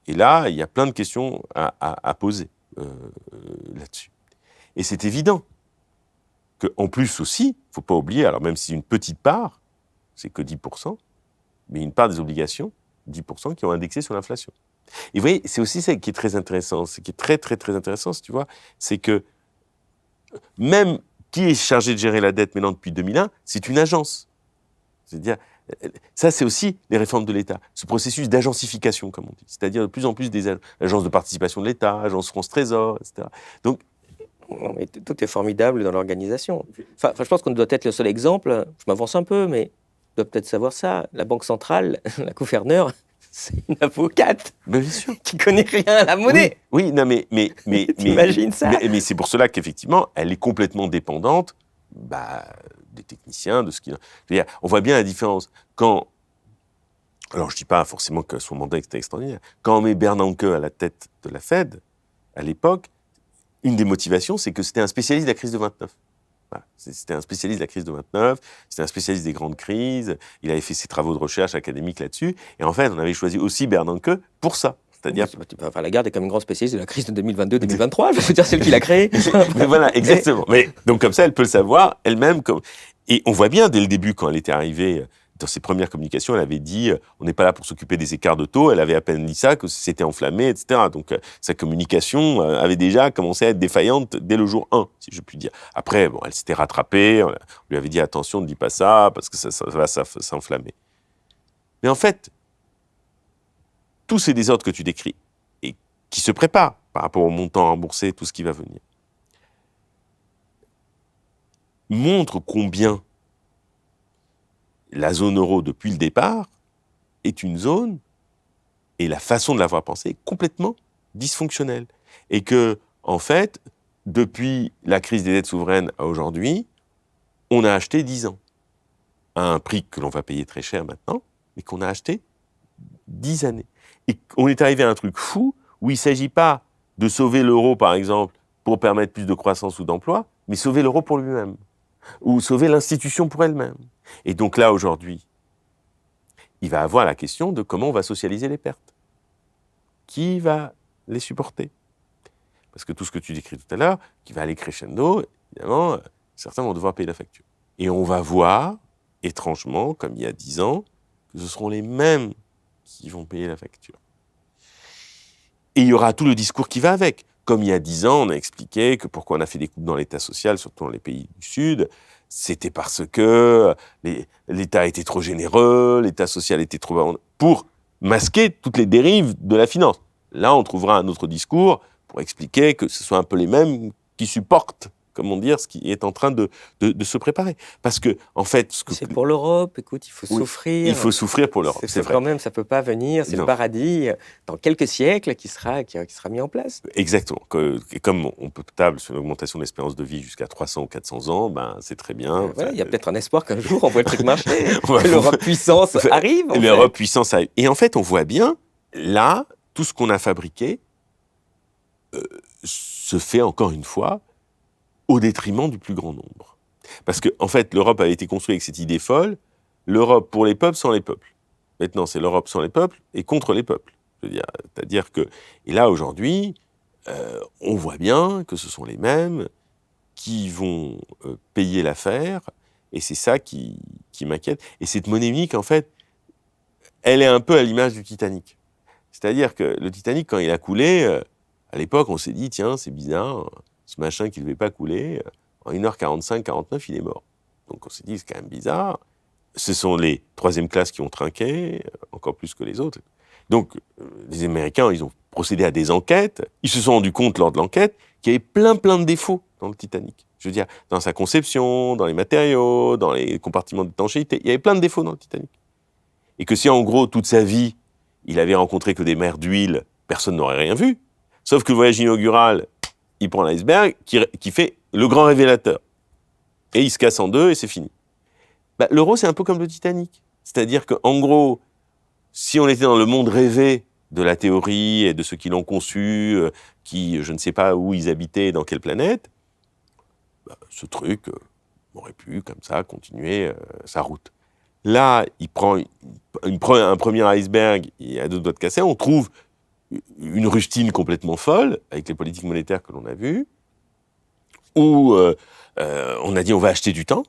A: Et là, il y a plein de questions à poser là-dessus. Et c'est évident qu'en plus aussi, il ne faut pas oublier, alors même si c'est une petite part, c'est que 10%, mais une part des obligations, 10% qui ont indexé sur l'inflation. Et vous voyez, c'est aussi ça qui est très intéressant, ce qui est très, très, très intéressant, si tu vois, c'est que même qui est chargé de gérer la dette maintenant depuis 2001, c'est une agence. C'est-à-dire, ça c'est aussi les réformes de l'État, ce processus d'agencification, comme on dit, c'est-à-dire de plus en plus des agences de participation de l'État, agences France-Trésor, etc. Donc,
B: non, mais tout est formidable dans l'organisation. Enfin, je pense qu'on doit être le seul exemple, je m'avance un peu, mais on doit peut-être savoir ça, la Banque centrale, la gouverneure, c'est une avocate
A: bien sûr.
B: qui connaît rien à la monnaie.
A: Oui, non, mais
B: t'imagines ça?
A: Mais c'est pour cela qu'effectivement, elle est complètement dépendante des techniciens, de ce qu'il... On voit bien la différence. Alors, je ne dis pas forcément que son mandat était extraordinaire. Quand on met Bernanke à la tête de la Fed, à l'époque, une des motivations, c'est que c'était un spécialiste de la crise de 29. Voilà. C'était un spécialiste de la crise de 29, c'était un spécialiste des grandes crises, il avait fait ses travaux de recherche académiques là-dessus, et en fait, on avait choisi aussi Bernanke pour ça. C'est-à-dire...
B: Enfin, Lagarde est quand même un grand spécialiste de la crise de 2022-2023, je veux dire, celle qu'il a créée.
A: Mais voilà, exactement. Mais, donc comme ça, elle peut le savoir elle-même. Et on voit bien, dès le début, quand elle était arrivée, dans ses premières communications, elle avait dit on n'est pas là pour s'occuper des écarts de taux. Elle avait à peine dit ça, que c'était enflammé, etc. Donc sa communication avait déjà commencé à être défaillante dès le jour 1, si je puis dire. Après, bon, elle s'était rattrapée, on lui avait dit attention, ne dis pas ça, parce que ça va s'enflammer. Mais en fait, tous ces désordres que tu décris, et qui se préparent par rapport au montant remboursé, tout ce qui va venir, montrent combien la zone euro, depuis le départ, est une zone, et la façon de l'avoir pensée, est complètement dysfonctionnelle. Et que, en fait, depuis la crise des dettes souveraines à aujourd'hui, on a acheté 10 ans, à un prix que l'on va payer très cher maintenant, mais qu'on a acheté 10 années. Et on est arrivé à un truc fou, où il ne s'agit pas de sauver l'euro, par exemple, pour permettre plus de croissance ou d'emploi, mais sauver l'euro pour lui-même, ou sauver l'institution pour elle-même. Et donc là, aujourd'hui, il va avoir la question de comment on va socialiser les pertes. Qui va les supporter? Parce que tout ce que tu décris tout à l'heure, qui va aller crescendo, évidemment, certains vont devoir payer la facture. Et on va voir, étrangement, comme il y a 10 ans, que ce seront les mêmes qui vont payer la facture. Et il y aura tout le discours qui va avec. Comme il y a 10 ans, on a expliqué que pourquoi on a fait des coupes dans l'État social, surtout dans les pays du Sud, c'était parce que l'État était trop généreux, l'État social était trop... pour masquer toutes les dérives de la finance. Là, on trouvera un autre discours pour expliquer que ce soit un peu les mêmes qui supportent, comment dire, ce qui est en train de se préparer. Parce que, en fait...
B: C'est pour l'Europe, écoute, il faut souffrir.
A: Il faut souffrir pour l'Europe, c'est vrai.
B: Quand même, ça ne peut pas venir, c'est le paradis dans quelques siècles qui sera mis en place.
A: Exactement. Et comme on peut table sur une augmentation de l'espérance de vie jusqu'à 300 ou 400 ans, ben, c'est très bien.
B: Voilà, il y a peut-être un espoir qu'un jour, on voit le truc marcher, que l'Europe puissance arrive.
A: L'Europe puissance arrive. Et en fait, on voit bien, là, tout ce qu'on a fabriqué se fait, encore une fois, au détriment du plus grand nombre. Parce que, en fait, l'Europe a été construite avec cette idée folle, l'Europe pour les peuples, sans les peuples. Maintenant, c'est l'Europe sans les peuples et contre les peuples. C'est-à-dire que... Et là, aujourd'hui, on voit bien que ce sont les mêmes qui vont payer l'affaire, et c'est ça qui m'inquiète. Et cette monnaie unique, en fait, elle est un peu à l'image du Titanic. C'est-à-dire que le Titanic, quand il a coulé, à l'époque, on s'est dit, tiens, c'est bizarre, ce machin qui ne devait pas couler, en 1h45, 49, il est mort. Donc on s'est dit, c'est quand même bizarre. Ce sont les troisième classes qui ont trinqué, encore plus que les autres. Donc, les Américains, ils ont procédé à des enquêtes. Ils se sont rendus compte, lors de l'enquête, qu'il y avait plein de défauts dans le Titanic. Je veux dire, dans sa conception, dans les matériaux, dans les compartiments d'étanchéité. Il y avait plein de défauts dans le Titanic. Et que si, en gros, toute sa vie, il avait rencontré que des mers d'huile, personne n'aurait rien vu. Sauf que le voyage inaugural, il prend l'iceberg, qui fait le grand révélateur. Et il se casse en deux, et c'est fini. Bah, l'euro, c'est un peu comme le Titanic. C'est-à-dire qu'en gros, si on était dans le monde rêvé de la théorie et de ceux qui l'ont conçu, qui, je ne sais pas où ils habitaient, dans quelle planète, bah, ce truc aurait pu, comme ça, continuer sa route. Là, il prend un premier iceberg, il a 2 doigts de casser, on trouve une rustine complètement folle, avec les politiques monétaires que l'on a vues, où on a dit on va acheter du temps,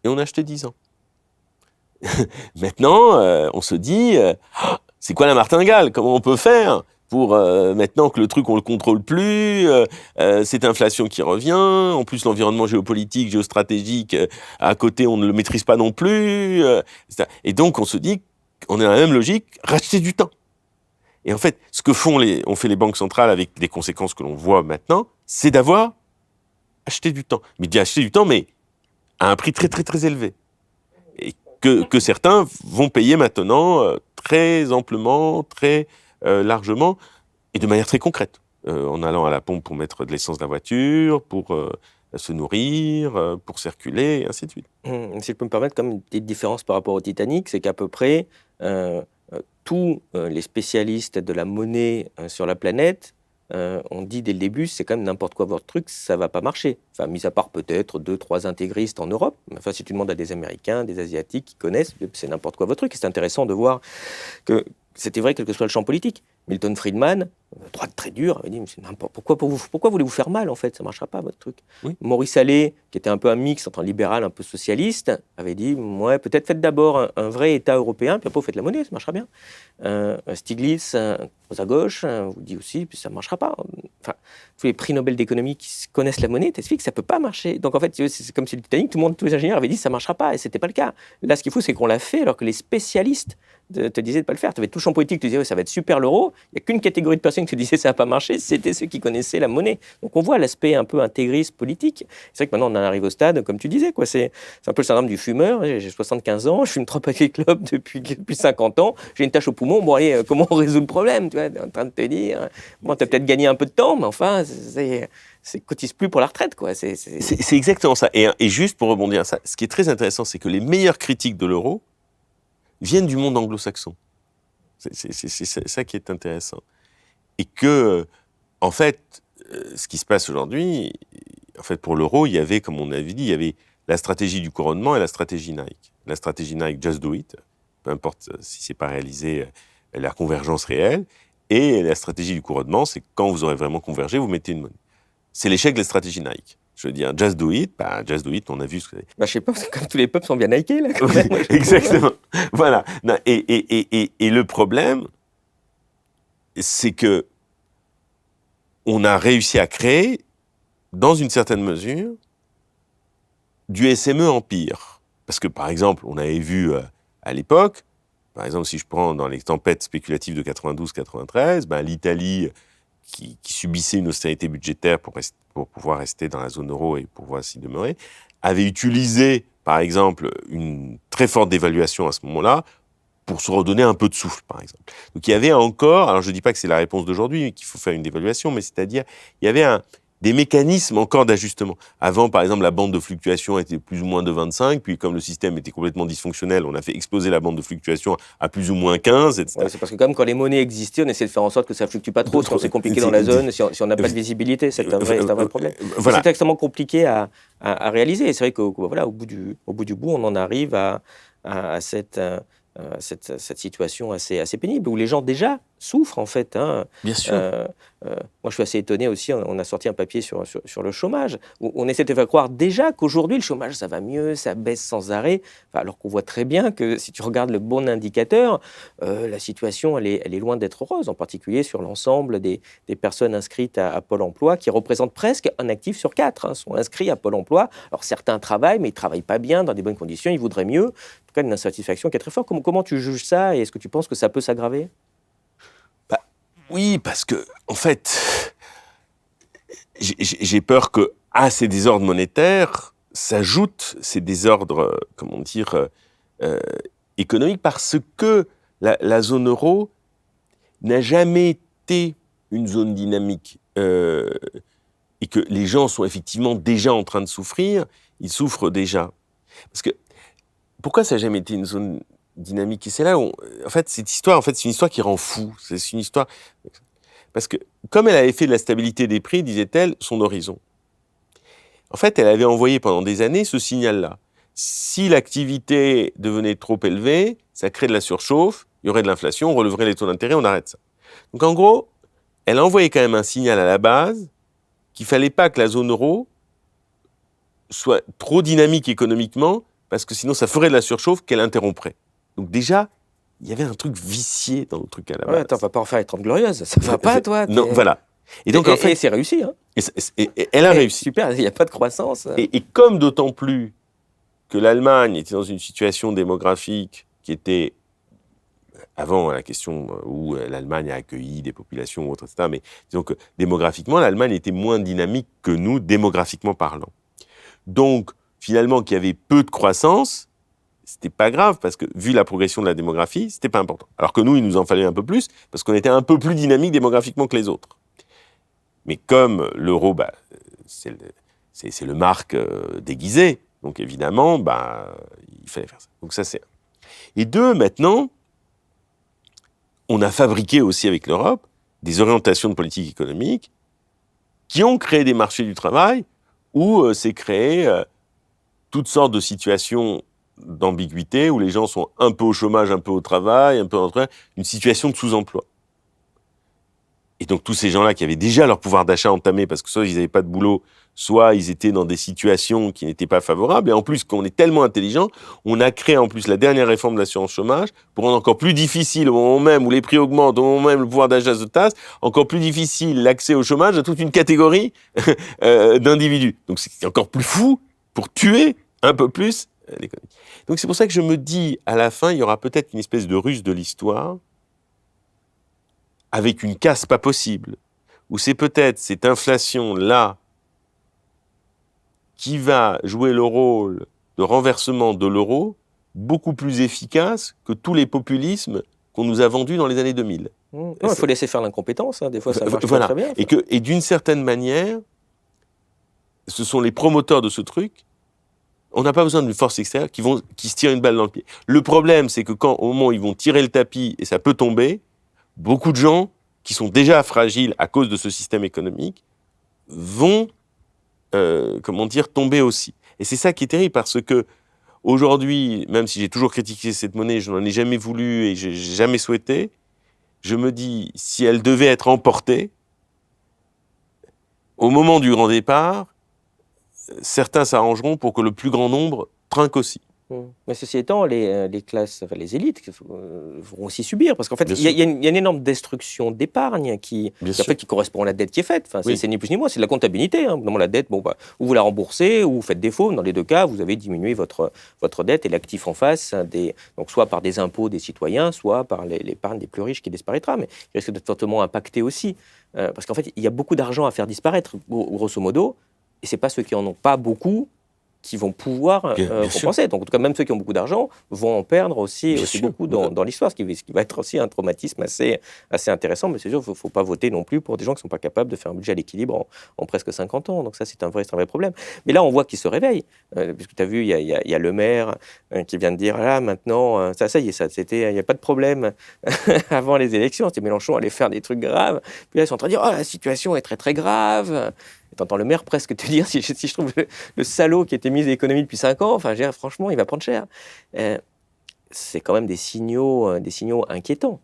A: et on a acheté 10 ans. Maintenant, on se dit, c'est quoi la martingale? Comment on peut faire pour, maintenant que le truc, on le contrôle plus, cette inflation qui revient, en plus l'environnement géopolitique, géostratégique, à côté, on ne le maîtrise pas non plus, et donc on se dit, on est dans la même logique, racheter du temps. Et en fait, ce que ont fait les banques centrales avec les conséquences que l'on voit maintenant, c'est d'avoir acheté du temps. Mais d'acheter du temps, mais à un prix très élevé. Et que certains vont payer maintenant très amplement, très largement, et de manière très concrète, en allant à la pompe pour mettre de l'essence dans la voiture, pour se nourrir, pour circuler, et ainsi de suite.
B: Si je peux me permettre, comme une petite différence par rapport au Titanic, c'est qu'à peu près tous les spécialistes de la monnaie sur la planète on dit dès le début, c'est quand même n'importe quoi votre truc, ça va pas marcher. Enfin, mis à part peut-être 2-3 intégristes en Europe. Enfin, si tu demandes à des Américains, des Asiatiques qui connaissent, c'est n'importe quoi votre truc. Et c'est intéressant de voir que c'était vrai quel que soit le champ politique. Milton Friedman, droite très dure, avait dit c'est n'importe pourquoi voulez-vous faire mal en fait, ça marchera pas votre truc. Oui. Maurice Allais, qui était un peu un mix entre un libéral un peu socialiste, avait dit ouais, peut-être faites d'abord un vrai État européen, puis après vous faites la monnaie, ça marchera bien. Stiglitz, à gauche, vous dit aussi puis ça marchera pas. Enfin, tous les prix Nobel d'économie qui connaissent la monnaie t'expliquent que ça peut pas marcher. Donc en fait, c'est comme si le Titanic, tous les ingénieurs avaient dit ça marchera pas, et c'était pas le cas. Là, ce qu'il faut, c'est qu'on l'a fait alors que les spécialistes te disaient de pas le faire. Tu avais tout le champ politique, tu disais ouais, ça va être super l'euro. Il n'y a qu'une catégorie de personnes qui te disaient ça va pas marcher, c'était ceux qui connaissaient la monnaie. Donc on voit l'aspect un peu intégriste politique. C'est vrai que maintenant on en arrive au stade, comme tu disais, quoi. C'est un peu le syndrome du fumeur. J'ai 75 ans, je fume 3 paquets de clopes depuis 50 ans, j'ai une tache au poumon. Bon allez, comment on résout le problème, tu vois, en train de te dire, bon, tu as peut-être gagné un peu de temps, mais enfin, c'est cotise plus pour la retraite, quoi. C'est
A: exactement ça. Et juste pour rebondir à ça, ce qui est très intéressant, c'est que les meilleures critiques de l'euro viennent du monde anglo-saxon. C'est ça qui est intéressant. Et que, en fait, ce qui se passe aujourd'hui, en fait, pour l'euro, il y avait, comme on avait dit, il y avait la stratégie du couronnement et la stratégie Nike. La stratégie Nike, just do it, peu importe si c'est pas réalisé, la convergence réelle. Et la stratégie du couronnement, c'est que quand vous aurez vraiment convergé, vous mettez une monnaie. C'est l'échec de la stratégie Nike. Je veux dire, just do it, on a vu ce que c'est.
B: Je sais pas, parce que comme tous les peuples sont bien Nikés, là. Quand
A: Oui,
B: même, moi, je
A: exactement. Voilà. Et le problème, c'est que on a réussi à créer, dans une certaine mesure, du SME empire. Parce que, par exemple, on avait vu à l'époque, par exemple, si je prends dans les tempêtes spéculatives de 92-93, l'Italie, qui subissait une austérité budgétaire pour pouvoir rester dans la zone euro et pouvoir s'y demeurer, avait utilisé, par exemple, une très forte dévaluation à ce moment-là pour se redonner un peu de souffle, par exemple. Donc il y avait encore, alors je ne dis pas que c'est la réponse d'aujourd'hui, qu'il faut faire une dévaluation, mais c'est-à-dire, il y avait des mécanismes encore d'ajustement. Avant, par exemple, la bande de fluctuation était plus ou moins de 25, puis comme le système était complètement dysfonctionnel, on a fait exploser la bande de fluctuation à plus ou moins 15, etc.
B: Ouais, c'est parce que quand les monnaies existaient, on essaie de faire en sorte que ça ne fluctue pas trop, sinon c'est compliqué dans la zone, si on n'a pas de visibilité, c'est un vrai problème.
A: Voilà.
B: C'est extrêmement compliqué à réaliser. Et c'est vrai qu'au voilà, au bout du bout, on en arrive à cette situation assez pénible, où les gens déjà souffrent en fait. Hein.
A: Bien sûr.
B: Moi, je suis assez étonné aussi, on a sorti un papier sur le chômage, où on essaie de faire croire déjà qu'aujourd'hui, le chômage, ça va mieux, ça baisse sans arrêt, alors qu'on voit très bien que si tu regardes le bon indicateur, la situation, elle est loin d'être heureuse, en particulier sur l'ensemble des personnes inscrites à Pôle emploi, qui représentent presque un actif sur 4, sont inscrits à Pôle emploi. Alors certains travaillent, mais ils ne travaillent pas bien, dans des bonnes conditions, ils voudraient mieux. En tout cas, une insatisfaction qui est très forte. Comment tu juges ça, et est-ce que tu penses que ça peut s'aggraver ?
A: Oui, parce que, en fait, j'ai peur que à ces désordres monétaires s'ajoutent ces désordres, économiques, parce que la zone euro n'a jamais été une zone dynamique et que les gens sont effectivement déjà en train de souffrir, ils souffrent déjà. Parce que, pourquoi ça n'a jamais été une zone dynamique? Et c'est là où, en fait, cette histoire, c'est une histoire qui rend fou. C'est une histoire... Parce que, comme elle avait fait de la stabilité des prix, disait-elle, son horizon. En fait, elle avait envoyé pendant des années ce signal-là. Si l'activité devenait trop élevée, ça crée de la surchauffe, il y aurait de l'inflation, on releverait les taux d'intérêt, on arrête ça. Donc en gros, elle a envoyé quand même un signal à la base qu'il ne fallait pas que la zone euro soit trop dynamique économiquement, parce que sinon ça ferait de la surchauffe qu'elle interromprait. Donc déjà, il y avait un truc vicié dans le truc à la base.
B: Ouais, attends, on va pas en faire les 30 glorieuses, ça va pas, toi.
A: Non, voilà.
B: Et donc, en fait, c'est réussi. Hein.
A: Et elle a réussi.
B: Super, il n'y a pas de croissance.
A: Et comme d'autant plus que l'Allemagne était dans une situation démographique qui était, avant la question où l'Allemagne a accueilli des populations ou autres, etc., mais disons que démographiquement, l'Allemagne était moins dynamique que nous, démographiquement parlant. Donc, finalement, qu'il y avait peu de croissance, c'était pas grave, parce que, vu la progression de la démographie, c'était pas important. Alors que nous, il nous en fallait un peu plus, parce qu'on était un peu plus dynamique démographiquement que les autres. Mais comme l'euro, c'est le marque déguisé, donc évidemment, il fallait faire ça. Donc ça, c'est un. Et deux, maintenant, on a fabriqué aussi avec l'Europe des orientations de politique économique qui ont créé des marchés du travail où s'est créé toutes sortes de situations d'ambiguïté, où les gens sont un peu au chômage, un peu au travail, un peu en train, une situation de sous-emploi. Et donc tous ces gens-là qui avaient déjà leur pouvoir d'achat entamé, parce que soit ils n'avaient pas de boulot, soit ils étaient dans des situations qui n'étaient pas favorables, et en plus, qu'on est tellement intelligent, on a créé en plus la dernière réforme de l'assurance chômage, pour rendre encore plus difficile, au moment même où les prix augmentent, au moment même où le pouvoir d'achat se tasse, encore plus difficile l'accès au chômage à toute une catégorie d'individus. Donc c'est encore plus fou pour tuer un peu plus l'économie. Donc c'est pour ça que je me dis, à la fin, il y aura peut-être une espèce de ruse de l'histoire, avec une casse pas possible, où c'est peut-être cette inflation-là qui va jouer le rôle de renversement de l'euro beaucoup plus efficace que tous les populismes qu'on nous a vendus dans les années 2000.
B: Non, il faut laisser faire l'incompétence, des fois ça marche pas très bien.
A: Et d'une certaine manière, ce sont les promoteurs de ce truc. On n'a pas besoin d'une force extérieure qui se tire une balle dans le pied. Le problème, c'est que au moment où ils vont tirer le tapis et ça peut tomber, beaucoup de gens qui sont déjà fragiles à cause de ce système économique vont, tomber aussi. Et c'est ça qui est terrible, parce que aujourd'hui, même si j'ai toujours critiqué cette monnaie, je n'en ai jamais voulu et j'ai jamais souhaité, je me dis, si elle devait être emportée, au moment du grand départ, certains s'arrangeront pour que le plus grand nombre trinque aussi.
B: Mais ceci étant, les classes, enfin les élites vont aussi subir, parce qu'en fait,
A: Bien
B: il y a,
A: sûr.
B: il y a une énorme destruction d'épargne
A: Bien
B: en
A: sûr.
B: fait, qui correspond à la dette qui est faite. Enfin,
A: Oui.
B: c'est ni plus ni moins, c'est de la comptabilité. Hein. Normalement, la dette, bon, bah, ou vous la remboursez, ou vous faites défaut. Dans les deux cas, vous avez diminué votre dette et l'actif en face, donc soit par des impôts des citoyens, soit par l'épargne des plus riches qui disparaîtra, mais qui risque d'être fortement impacté aussi. Parce qu'en fait, il y a beaucoup d'argent à faire disparaître, grosso modo, et c'est pas ceux qui en ont pas beaucoup qui vont pouvoir
A: Bien sûr.
B: compenser. Donc, en tout cas, même ceux qui ont beaucoup d'argent vont en perdre aussi
A: Bien sûr.
B: beaucoup dans l'histoire, ce qui va être aussi un traumatisme assez intéressant. Mais c'est sûr, il ne faut pas voter non plus pour des gens qui ne sont pas capables de faire un budget à l'équilibre en presque 50 ans. Donc ça, c'est un vrai problème. Mais là, on voit qu'ils se réveillent. Puisque tu as vu, il y a le maire qui vient de dire, là, maintenant, ça y est, il n'y a pas de problème avant les élections. C'était Mélenchon allait faire des trucs graves. Puis là, ils sont en train de dire, oh, la situation est très grave. Et t'entends le maire presque te dire, si je trouve le salaud qui était ministre de l'économie depuis 5 ans, enfin, franchement, il va prendre cher. C'est quand même des signaux inquiétants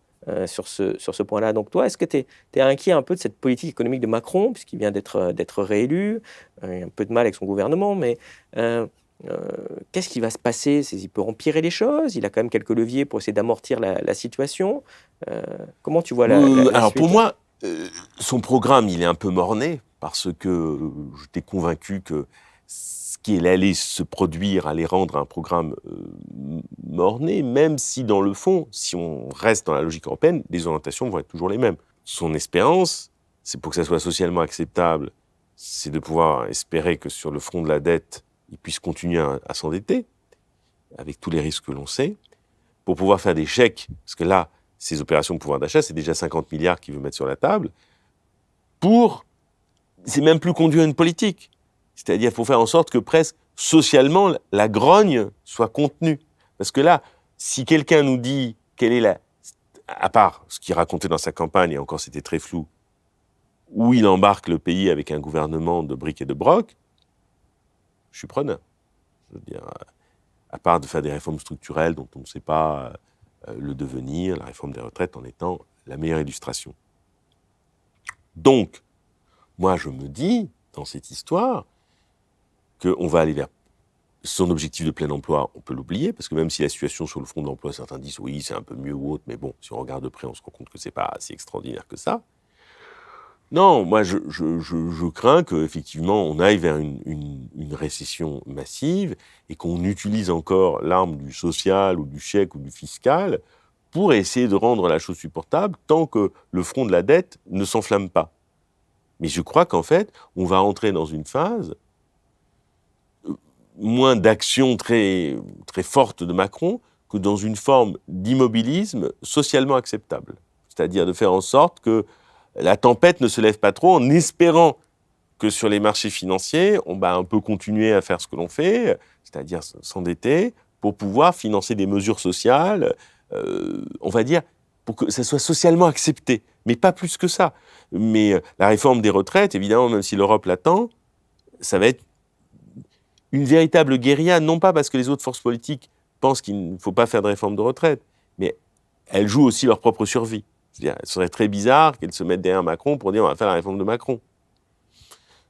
B: sur ce point-là. Donc toi, est-ce que tu es inquiet un peu de cette politique économique de Macron, puisqu'il vient d'être réélu, il a un peu de mal avec son gouvernement, mais qu'est-ce qui va se passer? Il peut empirer les choses? Il a quand même quelques leviers pour essayer d'amortir la situation. Comment tu vois la
A: Alors
B: suite?
A: pour moi, son programme, il est un peu morné, parce que j'étais convaincu que ce qui allait se produire allait rendre un programme morné, même si dans le fond, si on reste dans la logique européenne, les orientations vont être toujours les mêmes. Son espérance, c'est pour que ça soit socialement acceptable, c'est de pouvoir espérer que sur le front de la dette, il puisse continuer à s'endetter, avec tous les risques que l'on sait, pour pouvoir faire des chèques, parce que là, ces opérations de pouvoir d'achat, c'est déjà 50 milliards qu'il veut mettre sur la table, c'est même plus conduire une politique. C'est-à-dire, il faut faire en sorte que presque socialement, la grogne soit contenue. Parce que là, si quelqu'un nous dit quelle est à part ce qu'il racontait dans sa campagne, et encore c'était très flou, où il embarque le pays avec un gouvernement de briques et de broc, je suis preneur. Je veux dire, à part de faire des réformes structurelles dont on ne sait pas le devenir, la réforme des retraites en étant la meilleure illustration. Donc, moi je me dis, dans cette histoire, qu'on va aller vers son objectif de plein emploi, on peut l'oublier, parce que même si la situation sur le front de l'emploi, certains disent oui, c'est un peu mieux ou autre, mais bon, si on regarde de près, on se rend compte que c'est pas si extraordinaire que ça. Non, moi je crains qu'effectivement on aille vers une récession massive et qu'on utilise encore l'arme du social ou du chèque ou du fiscal pour essayer de rendre la chose supportable tant que le front de la dette ne s'enflamme pas. Mais je crois qu'en fait, on va entrer dans une phase moins d'action très, très forte de Macron que dans une forme d'immobilisme socialement acceptable. C'est-à-dire de faire en sorte que la tempête ne se lève pas trop en espérant que sur les marchés financiers, on va un peu continuer à faire ce que l'on fait, c'est-à-dire s'endetter pour pouvoir financer des mesures sociales, on va dire, pour que ça soit socialement accepté, mais pas plus que ça. Mais la réforme des retraites, évidemment, même si l'Europe l'attend, ça va être une véritable guérilla, non pas parce que les autres forces politiques pensent qu'il ne faut pas faire de réforme de retraite, mais elles jouent aussi leur propre survie. C'est-à-dire, il serait très bizarre qu'elles se mettent derrière Macron pour dire on va faire la réforme de Macron.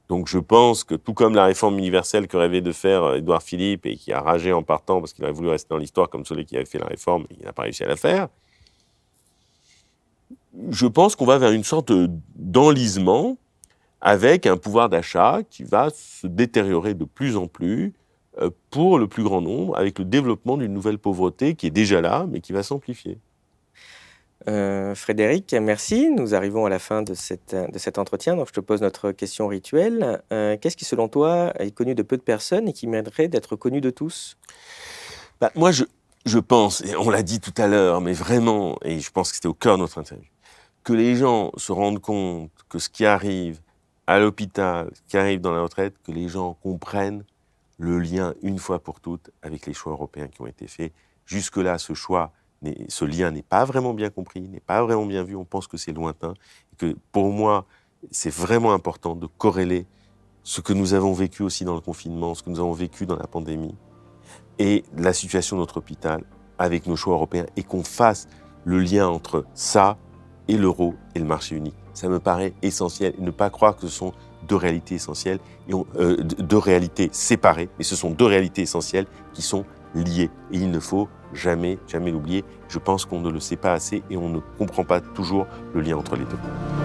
A: Donc je pense que tout comme la réforme universelle que rêvait de faire Édouard Philippe et qui a ragé en partant parce qu'il aurait voulu rester dans l'histoire comme celui qui avait fait la réforme et qui n'a pas réussi à la faire, je pense qu'on va vers une sorte d'enlisement avec un pouvoir d'achat qui va se détériorer de plus en plus pour le plus grand nombre, avec le développement d'une nouvelle pauvreté qui est déjà là, mais qui va s'amplifier.
B: Frédéric, merci. Nous arrivons à la fin de cet entretien. Donc, je te pose notre question rituelle. Qu'est-ce qui, selon toi, est connu de peu de personnes et qui mériterait d'être connu de tous?
A: Moi, je pense, et on l'a dit tout à l'heure, mais vraiment, et je pense que c'était au cœur de notre interview, que les gens se rendent compte que ce qui arrive à l'hôpital, ce qui arrive dans la retraite, que les gens comprennent le lien une fois pour toutes avec les choix européens qui ont été faits. Jusque-là, ce lien n'est pas vraiment bien compris, n'est pas vraiment bien vu, on pense que c'est lointain. Et que pour moi, c'est vraiment important de corréler ce que nous avons vécu aussi dans le confinement, ce que nous avons vécu dans la pandémie, et la situation de notre hôpital avec nos choix européens, et qu'on fasse le lien entre ça et l'euro et le marché unique. Ça me paraît essentiel. Et ne pas croire que ce sont deux réalités essentielles, deux réalités séparées, mais ce sont deux réalités essentielles qui sont liées. Et il ne faut jamais, jamais l'oublier. Je pense qu'on ne le sait pas assez et on ne comprend pas toujours le lien entre les deux.